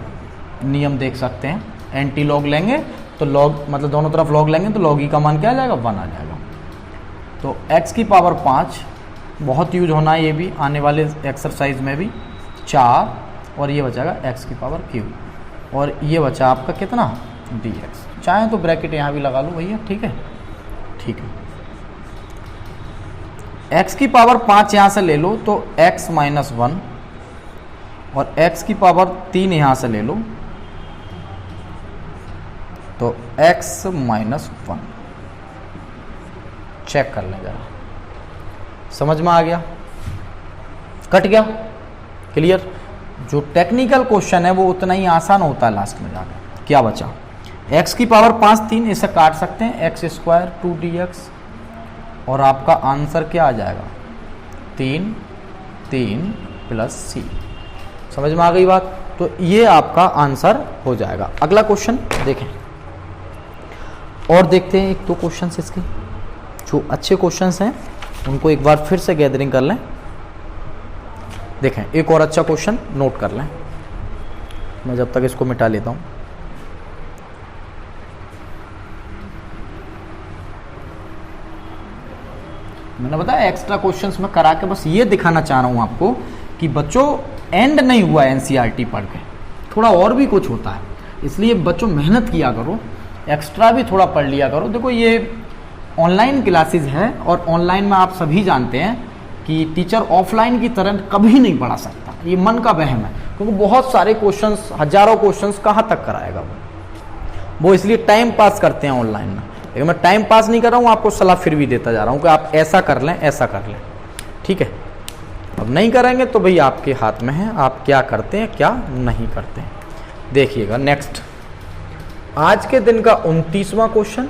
नियम देख सकते हैं, एंटी लॉग लेंगे तो लॉग मतलब दोनों तरफ लॉग लेंगे तो लॉग ई का मान क्या आ जाएगा, 1 आ जाएगा। तो x की पावर 5 बहुत यूज होना है, ये भी आने वाले एक्सरसाइज में भी 4, और ये बचेगा x की पावर क्यूब, और ये बचा आपका कितना, dx। चाहे तो ब्रैकेट यहाँ भी लगा लो भैया, ठीक है, ठीक है। x की पावर 5 यहाँ से ले लो तो x माइनस 1, और x की पावर 3 यहाँ से ले लो तो x माइनस 1। चेक कर लें जरा, समझ में आ गया, कट गया, क्लियर। जो टेक्निकल क्वेश्चन है वो उतना ही आसान होता है लास्ट में जाकर। क्या बचा, x की पावर 5 3, इसे काट सकते हैं, x स्क्वायर 2dx, और आपका आंसर क्या आ जाएगा, 3 प्लस सी। समझ में आ गई बात, तो ये आपका आंसर हो जाएगा। अगला क्वेश्चन देखें, और देखते हैं एक दो क्वेश्चन इसके जो अच्छे क्वेश्चंस हैं उनको एक बार फिर से गैदरिंग कर लें। देखें एक और अच्छा क्वेश्चन नोट कर लें, मैं जब तक इसको मिटा लेता हूं। मैंने बताया एक्स्ट्रा क्वेश्चंस में करा के बस ये दिखाना चाह रहा हूं आपको कि बच्चों एंड नहीं हुआ एनसीईआरटी पढ़ के, थोड़ा और भी कुछ होता है, इसलिए बच्चों मेहनत किया करो, एक्स्ट्रा भी थोड़ा पढ़ लिया करो। देखो ये ऑनलाइन क्लासेस है और ऑनलाइन में आप सभी जानते हैं कि टीचर ऑफलाइन की तरह कभी नहीं पढ़ा सकता, ये मन का वहम है, क्योंकि बहुत सारे क्वेश्चंस, हजारों क्वेश्चंस कहाँ तक कराएगा वो इसलिए टाइम पास करते हैं ऑनलाइन में। लेकिन मैं टाइम पास नहीं कर रहा हूँ, आपको सलाह फिर भी देता जा रहा हूँ कि आप ऐसा कर लें, ऐसा कर लें, ठीक है। अब नहीं करेंगे तो भाई आपके हाथ में है, आप क्या करते हैं क्या नहीं करते हैं। देखिएगा नेक्स्ट, आज के दिन का 29वां क्वेश्चन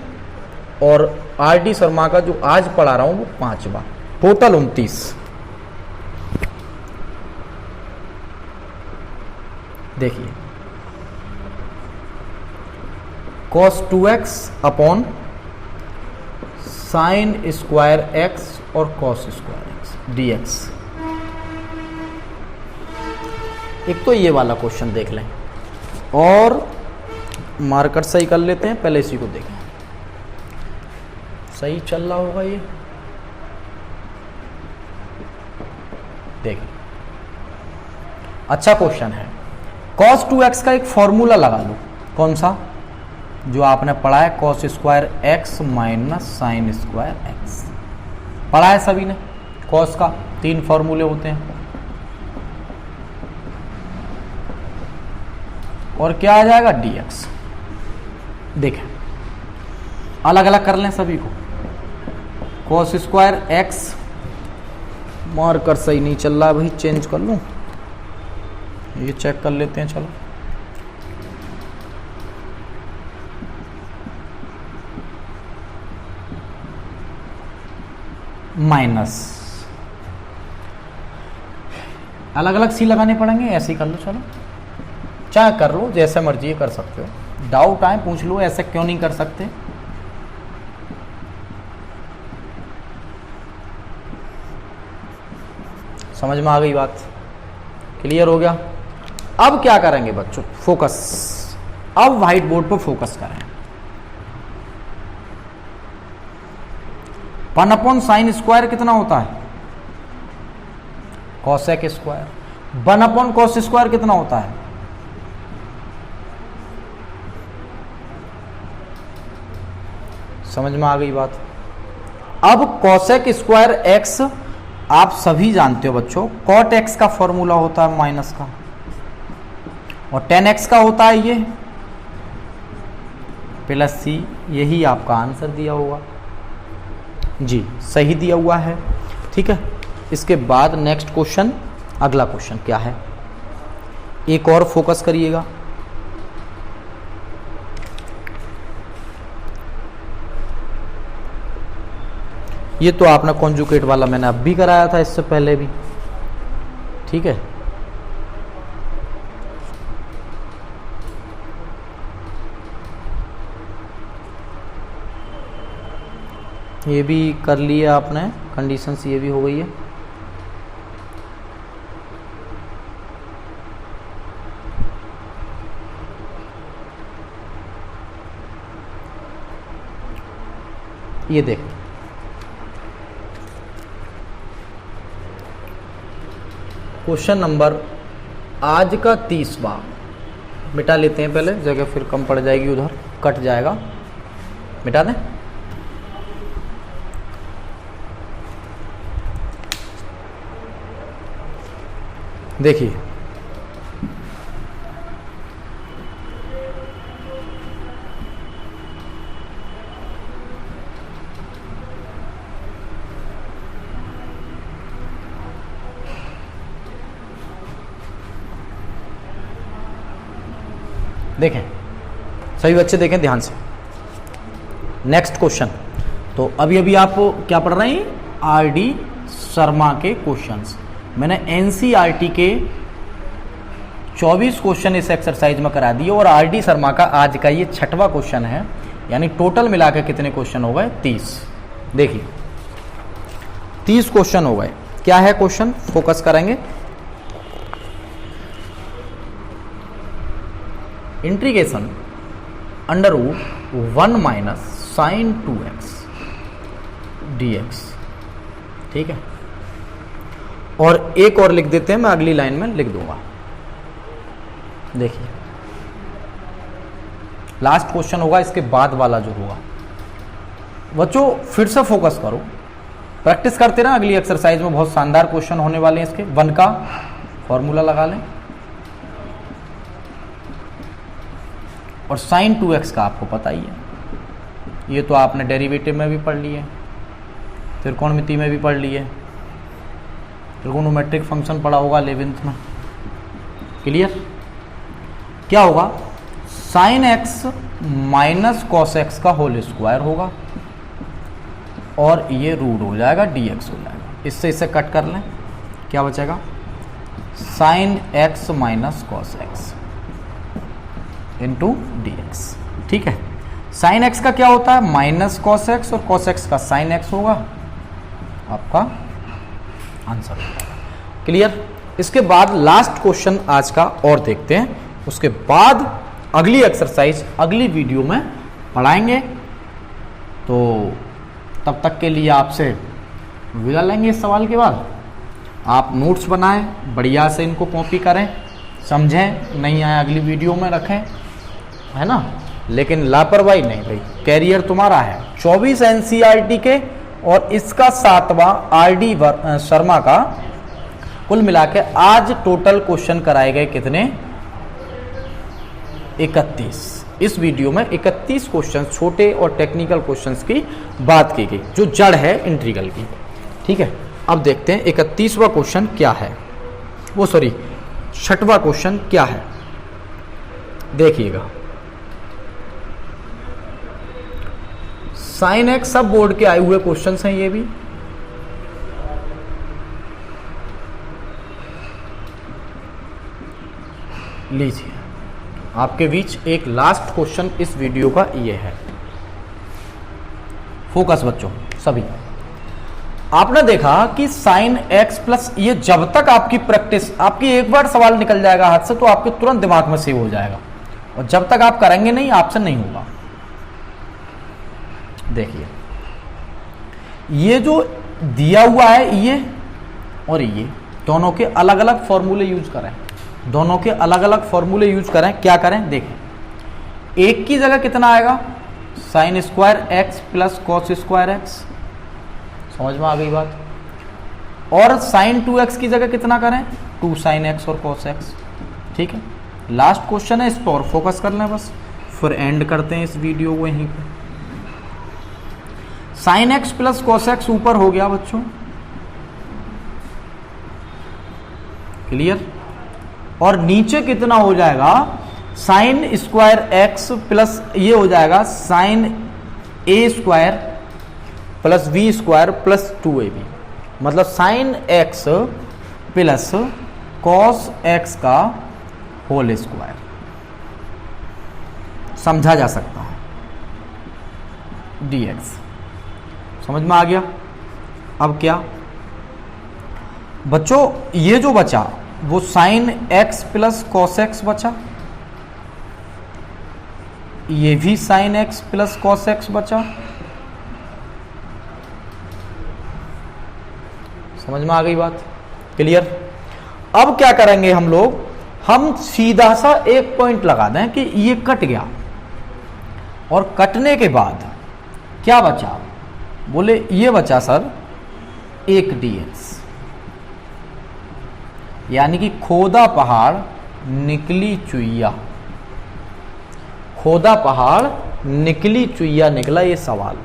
और आर.डी. शर्मा का जो आज पढ़ा रहा हूं वो 5वां, टोटल 29। देखिए, cos 2x upon sine square x और cos स्क्वायर x dx। एक तो ये वाला क्वेश्चन देख लें और मार्कर सही कर लेते हैं, पहले इसी को देखें। सही चल रहा होगा ये, देखिए अच्छा क्वेश्चन है। cos 2x का एक फॉर्मूला लगा लो, कौन सा, जो आपने पढ़ा है, cos square x minus sine square x, पढ़ा है सभी ने। cos का 3 फॉर्मूले होते हैं और क्या आ जाएगा dx। देखें अलग अलग कर लें सभी को। cos स्क्वायर x, मार्कर सही नहीं चल रहा है भाई, चेंज कर लूं, ये चेक कर लेते हैं, चलो। माइनस, अलग अलग सी लगाने पड़ेंगे, ऐसे ही कर लो, चलो चाहे कर लो, जैसे मर्जी कर सकते हो। डाउट आए पूछ लो, ऐसे क्यों नहीं कर सकते। समझ में आ गई बात, क्लियर हो गया। अब क्या करेंगे बच्चों, फोकस, अब व्हाइट बोर्ड पर फोकस करें। 1 अपॉन साइन स्क्वायर कितना होता है, cosec square. 1 upon cos square कितना होता है, समझ में आ गई बात। अब कॉसेक स्क्वायर एक्स आप सभी जानते हो बच्चों, कॉट एक्स का फॉर्मूला होता है माइनस का, और टेन एक्स का होता है ये प्लस सी। यही आपका आंसर दिया होगा जी, सही दिया हुआ है, ठीक है। इसके बाद नेक्स्ट क्वेश्चन, अगला क्वेश्चन क्या है, एक और फोकस करिएगा। ये तो आपने कॉन्जुगेट वाला मैंने अब भी कराया था, इससे पहले भी, ठीक है। ये भी कर लिया आपने, कंडीशंस ये भी हो गई है। ये देख, क्वेश्चन नंबर आज का 30वां, मिटा लेते हैं पहले, जगह फिर कम पड़ जाएगी, उधर कट जाएगा, मिटा दें। देखिए देखें सभी बच्चे, देखें ध्यान से। नेक्स्ट क्वेश्चन, तो अभी अभी आप क्या पढ़ रहे हैं, आर.डी. शर्मा के क्वेश्चंस। मैंने एनसीईआरटी के 24 क्वेश्चन इस एक्सरसाइज में करा दिए और आर.डी. शर्मा का आज का ये 6वां क्वेश्चन है, यानी टोटल मिलाकर कितने क्वेश्चन हो गए, 30। देखिए 30 क्वेश्चन हो गए। क्या है क्वेश्चन, फोकस करेंगे। Integration under root 1 minus sine 2x dx, ठीक है। और एक और लिख देते हैं, मैं अगली लाइन में लिख दूंगा। देखिए लास्ट क्वेश्चन होगा, इसके बाद वाला जो होगा बच्चों फिर से फोकस करो, प्रैक्टिस करते रहे। अगली एक्सरसाइज में बहुत शानदार क्वेश्चन होने वाले हैं इसके। 1 का फॉर्मूला लगा लें और sin 2x का आपको पता ही है, ये तो आपने डेरिवेटिव में भी पढ़ लिए, त्रिकोणमिति में भी पढ़ लिए, ट्रिगोनोमेट्रिक फंक्शन पढ़ा होगा 11th में। क्लियर? क्या होगा? sin x minus cos x का होल स्क्वायर होगा और ये रूट हो जाएगा dx हो जाएगा। इससे इसे कट कर लें, क्या बचेगा? sin x minus cos x into dx। ठीक है, sin x का क्या होता है? माइनस cos x और cos x का sin x होगा, आपका आंसर होगा। क्लियर? इसके बाद लास्ट क्वेश्चन आज का और देखते हैं, उसके बाद अगली एक्सरसाइज अगली वीडियो में पढ़ाएंगे। तो तब तक के लिए आपसे विदा लेंगे। इस सवाल के बाद आप नोट्स बनाएं, बढ़िया से इनको कॉपी करें, समझें, नहीं आए अगली वीडियो में रखें, है ना। लेकिन लापरवाही नहीं भाई, कैरियर तुम्हारा है। 24 एनसीईआरटी के और इसका 7वां आरडी शर्मा का, कुल मिला के आज टोटल क्वेश्चन कराए गए कितने? 31। इस वीडियो में 31 क्वेश्चन छोटे और टेक्निकल क्वेश्चंस की बात की गई, जो जड़ है इंटीग्रल की। ठीक है, अब देखते हैं 31वां क्वेश्चन क्या है, वो सॉरी 6वां क्वेश्चन क्या है, देखिएगा। साइन एक्स सब बोर्ड के आए हुए क्वेश्चंस हैं ये भी। लीजिए, आपके बीच एक लास्ट क्वेश्चन इस वीडियो का ये है। फोकस बच्चों सभी। आपने देखा कि साइन एक्स प्लस, ये जब तक आपकी प्रैक्टिस, आपकी एक बार सवाल निकल जाएगा हाथ से तो आपके तुरंत दिमाग में सेव हो जाएगा, और जब तक आप करेंगे नहीं आपसे नहीं होगा। देखिए, ये जो दिया हुआ है ये और ये दोनों के अलग अलग फॉर्मूले यूज करें, दोनों के अलग अलग फॉर्मूले यूज करें। क्या करें? देखें, एक की जगह कितना आएगा? Sine square x plus cos square x. समझ में आ गई बात? और साइन 2x की जगह कितना करें? 2 साइन एक्स और कॉस एक्स। ठीक है, लास्ट क्वेश्चन है, इस पर और फोकस कर लें बस, फिर एंड करते हैं इस वीडियो को यहीं पे। Sign X plus cos x ऊपर हो गया बच्चों, क्लियर? और नीचे कितना हो जाएगा? साइन स्क्वायर एक्स प्लस ये हो जाएगा sine A square plus B square plus 2ab, मतलब sine X plus cos X का होल स्क्वायर। समझा जा सकता है, dx। समझ में आ गया? अब क्या बच्चों, ये जो बचा वो sign X plus cos x बचा, ये भी sign X plus cos x बचा। समझ में आ गई बात? क्लियर? अब क्या करेंगे हम लोग? हम सीधा सा एक पॉइंट लगा दें कि ये कट गया, और कटने के बाद क्या बचा? बोले ये बचा सर एक dx, यानी कि खोदा पहाड़ निकली चुईया, खोदा पहाड़ निकली चुईया निकला ये सवाल।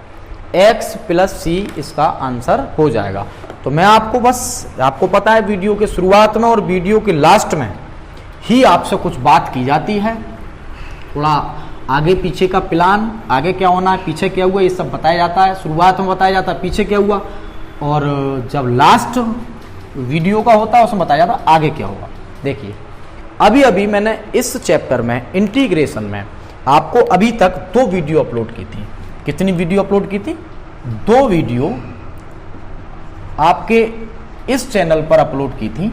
x प्लस सी इसका आंसर हो जाएगा। तो मैं आपको बस, आपको पता है वीडियो के शुरुआत में और वीडियो के लास्ट में ही आपसे कुछ बात की जाती है, थोड़ा आगे पीछे का प्लान, आगे क्या होना है, पीछे क्या हुआ, ये सब बताया जाता है। शुरुआत में बताया जाता है पीछे क्या हुआ, और जब लास्ट वीडियो का होता है उसमें बताया जाता है आगे क्या होगा। देखिए, अभी अभी मैंने इस चैप्टर में इंटीग्रेशन में आपको अभी तक 2 वीडियो अपलोड की थी। कितनी वीडियो अपलोड की थी? 2 वीडियो आपके इस चैनल पर अपलोड की थी।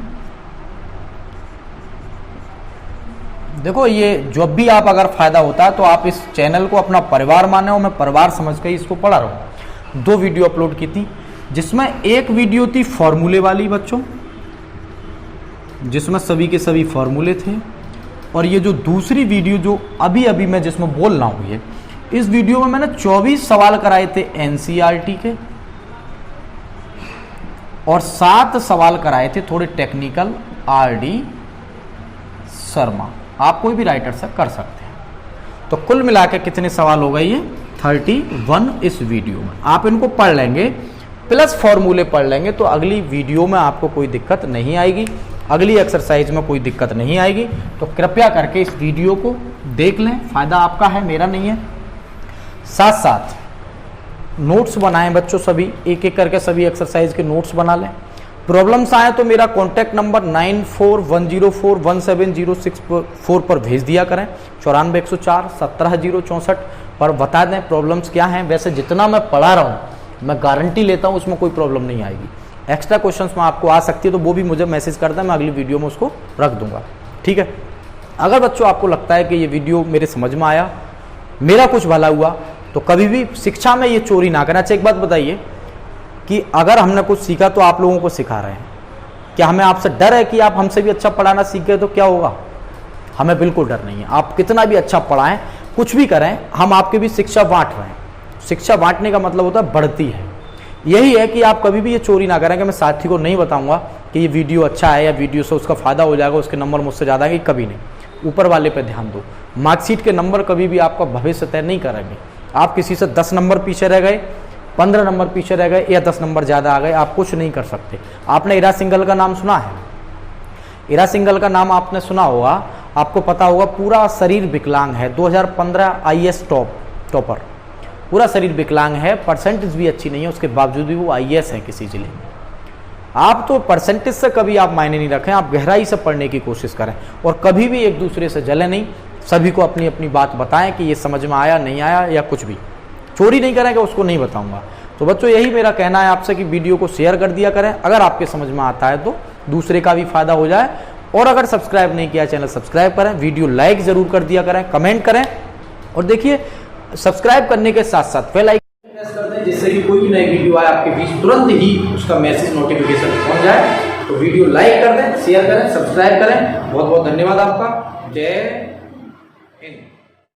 देखो, ये जब भी आप अगर फायदा होता है तो आप इस चैनल को अपना परिवार माने, और मैं परिवार समझ के इसको पढ़ा रहा हूँ। 2 वीडियो अपलोड की थी, जिसमें एक वीडियो थी फॉर्मूले वाली बच्चों, जिसमें सभी के सभी फॉर्मूले थे, और ये जो दूसरी वीडियो जो अभी अभी मैं जिसमें बोल रहा हूँ इस वीडियो में मैंने 24 सवाल कराए थे एनसीईआरटी के और 7 सवाल कराए थे थोड़े टेक्निकल आरडी शर्मा। आप कोई भी राइटर से कर सकते हैं। तो कुल मिला के कितने सवाल हो गए ये 31 इस वीडियो में। आप इनको पढ़ लेंगे प्लस फॉर्मूले पढ़ लेंगे तो अगली वीडियो में आपको कोई दिक्कत नहीं आएगी, अगली एक्सरसाइज में कोई दिक्कत नहीं आएगी। तो कृपया करके इस वीडियो को देख लें, फायदा आपका है, मेरा नहीं है। साथ साथ नोट्स बनाएं बच्चों, सभी एक एक करके सभी एक्सरसाइज के नोट्स बना लें। प्रॉब्लम्स आए तो मेरा कॉन्टैक्ट नंबर 9410417064 पर भेज दिया करें, 9410417064 पर बता दें प्रॉब्लम्स क्या हैं। वैसे जितना मैं पढ़ा रहा हूँ मैं गारंटी लेता हूँ उसमें कोई प्रॉब्लम नहीं आएगी। एक्स्ट्रा क्वेश्चंस में आपको आ सकती है तो वो भी मुझे मैसेज कर दें, मैं अगली वीडियो में उसको रख दूंगा, ठीक है। अगर बच्चों आपको लगता है कि ये वीडियो मेरे समझ में आया, मेरा कुछ भला हुआ, तो कभी भी शिक्षा में ये चोरी ना करना। अच्छा एक बात बताइए कि अगर हमने कुछ सीखा तो आप लोगों को सिखा रहे हैं, क्या हमें आपसे डर है कि आप हमसे भी अच्छा पढ़ाना सीख गए तो क्या होगा? हमें बिल्कुल डर नहीं है। आप कितना भी अच्छा पढ़ाएं, कुछ भी करें, हम आपके भी शिक्षा बांट रहे हैं। शिक्षा बांटने का मतलब होता है बढ़ती है। यही है कि आप कभी भी ये चोरी ना करें कि मैं साथी को नहीं बताऊंगा कि ये वीडियो अच्छा है या वीडियो से उसका फायदा हो जाएगा, उसके नंबर मुझसे ज़्यादा आएंगे, कभी नहीं। ऊपर वाले पे ध्यान दो। मार्कशीट के नंबर कभी भी आपका भविष्य तय नहीं करेंगे। आप किसी से 10 नंबर पीछे रह गए, 15 नंबर पीछे रह गए या 10 नंबर ज़्यादा आ गए, आप कुछ नहीं कर सकते। आपने इरा सिंघल का नाम सुना है? इरा सिंघल का नाम आपने सुना होगा, आपको पता होगा पूरा शरीर विकलांग है, 2015 आईएएस टॉपर, पूरा शरीर विकलांग है, परसेंटेज भी अच्छी नहीं है, उसके बावजूद भी वो आईएएस है किसी जिले में। आप तो परसेंटेज से कभी आप मायने नहीं रखें, आप गहराई से पढ़ने की कोशिश करें और कभी भी एक दूसरे से जले नहीं। सभी को अपनी अपनी बात बताएं कि ये समझ में आया नहीं आया, या कुछ भी चोरी नहीं करेंगे, उसको नहीं बताऊंगा। तो बच्चों यही मेरा कहना है आपसे कि वीडियो को शेयर कर दिया करें, अगर आपके समझ में आता है तो दूसरे का भी फायदा हो जाए। और अगर सब्सक्राइब नहीं किया चैनल सब्सक्राइब करें, वीडियो लाइक जरूर कर दिया करें, कमेंट करें और देखिए सब्सक्राइब करने के साथ साथ बेल आइकन प्रेस कर दें जिससे कि कोई भी नई वीडियो आए आपके बीच तुरंत ही उसका मैसेज नोटिफिकेशन पहुंच जाए। तो वीडियो लाइक कर दें, शेयर करें, सब्सक्राइब करें। बहुत बहुत धन्यवाद आपका। जय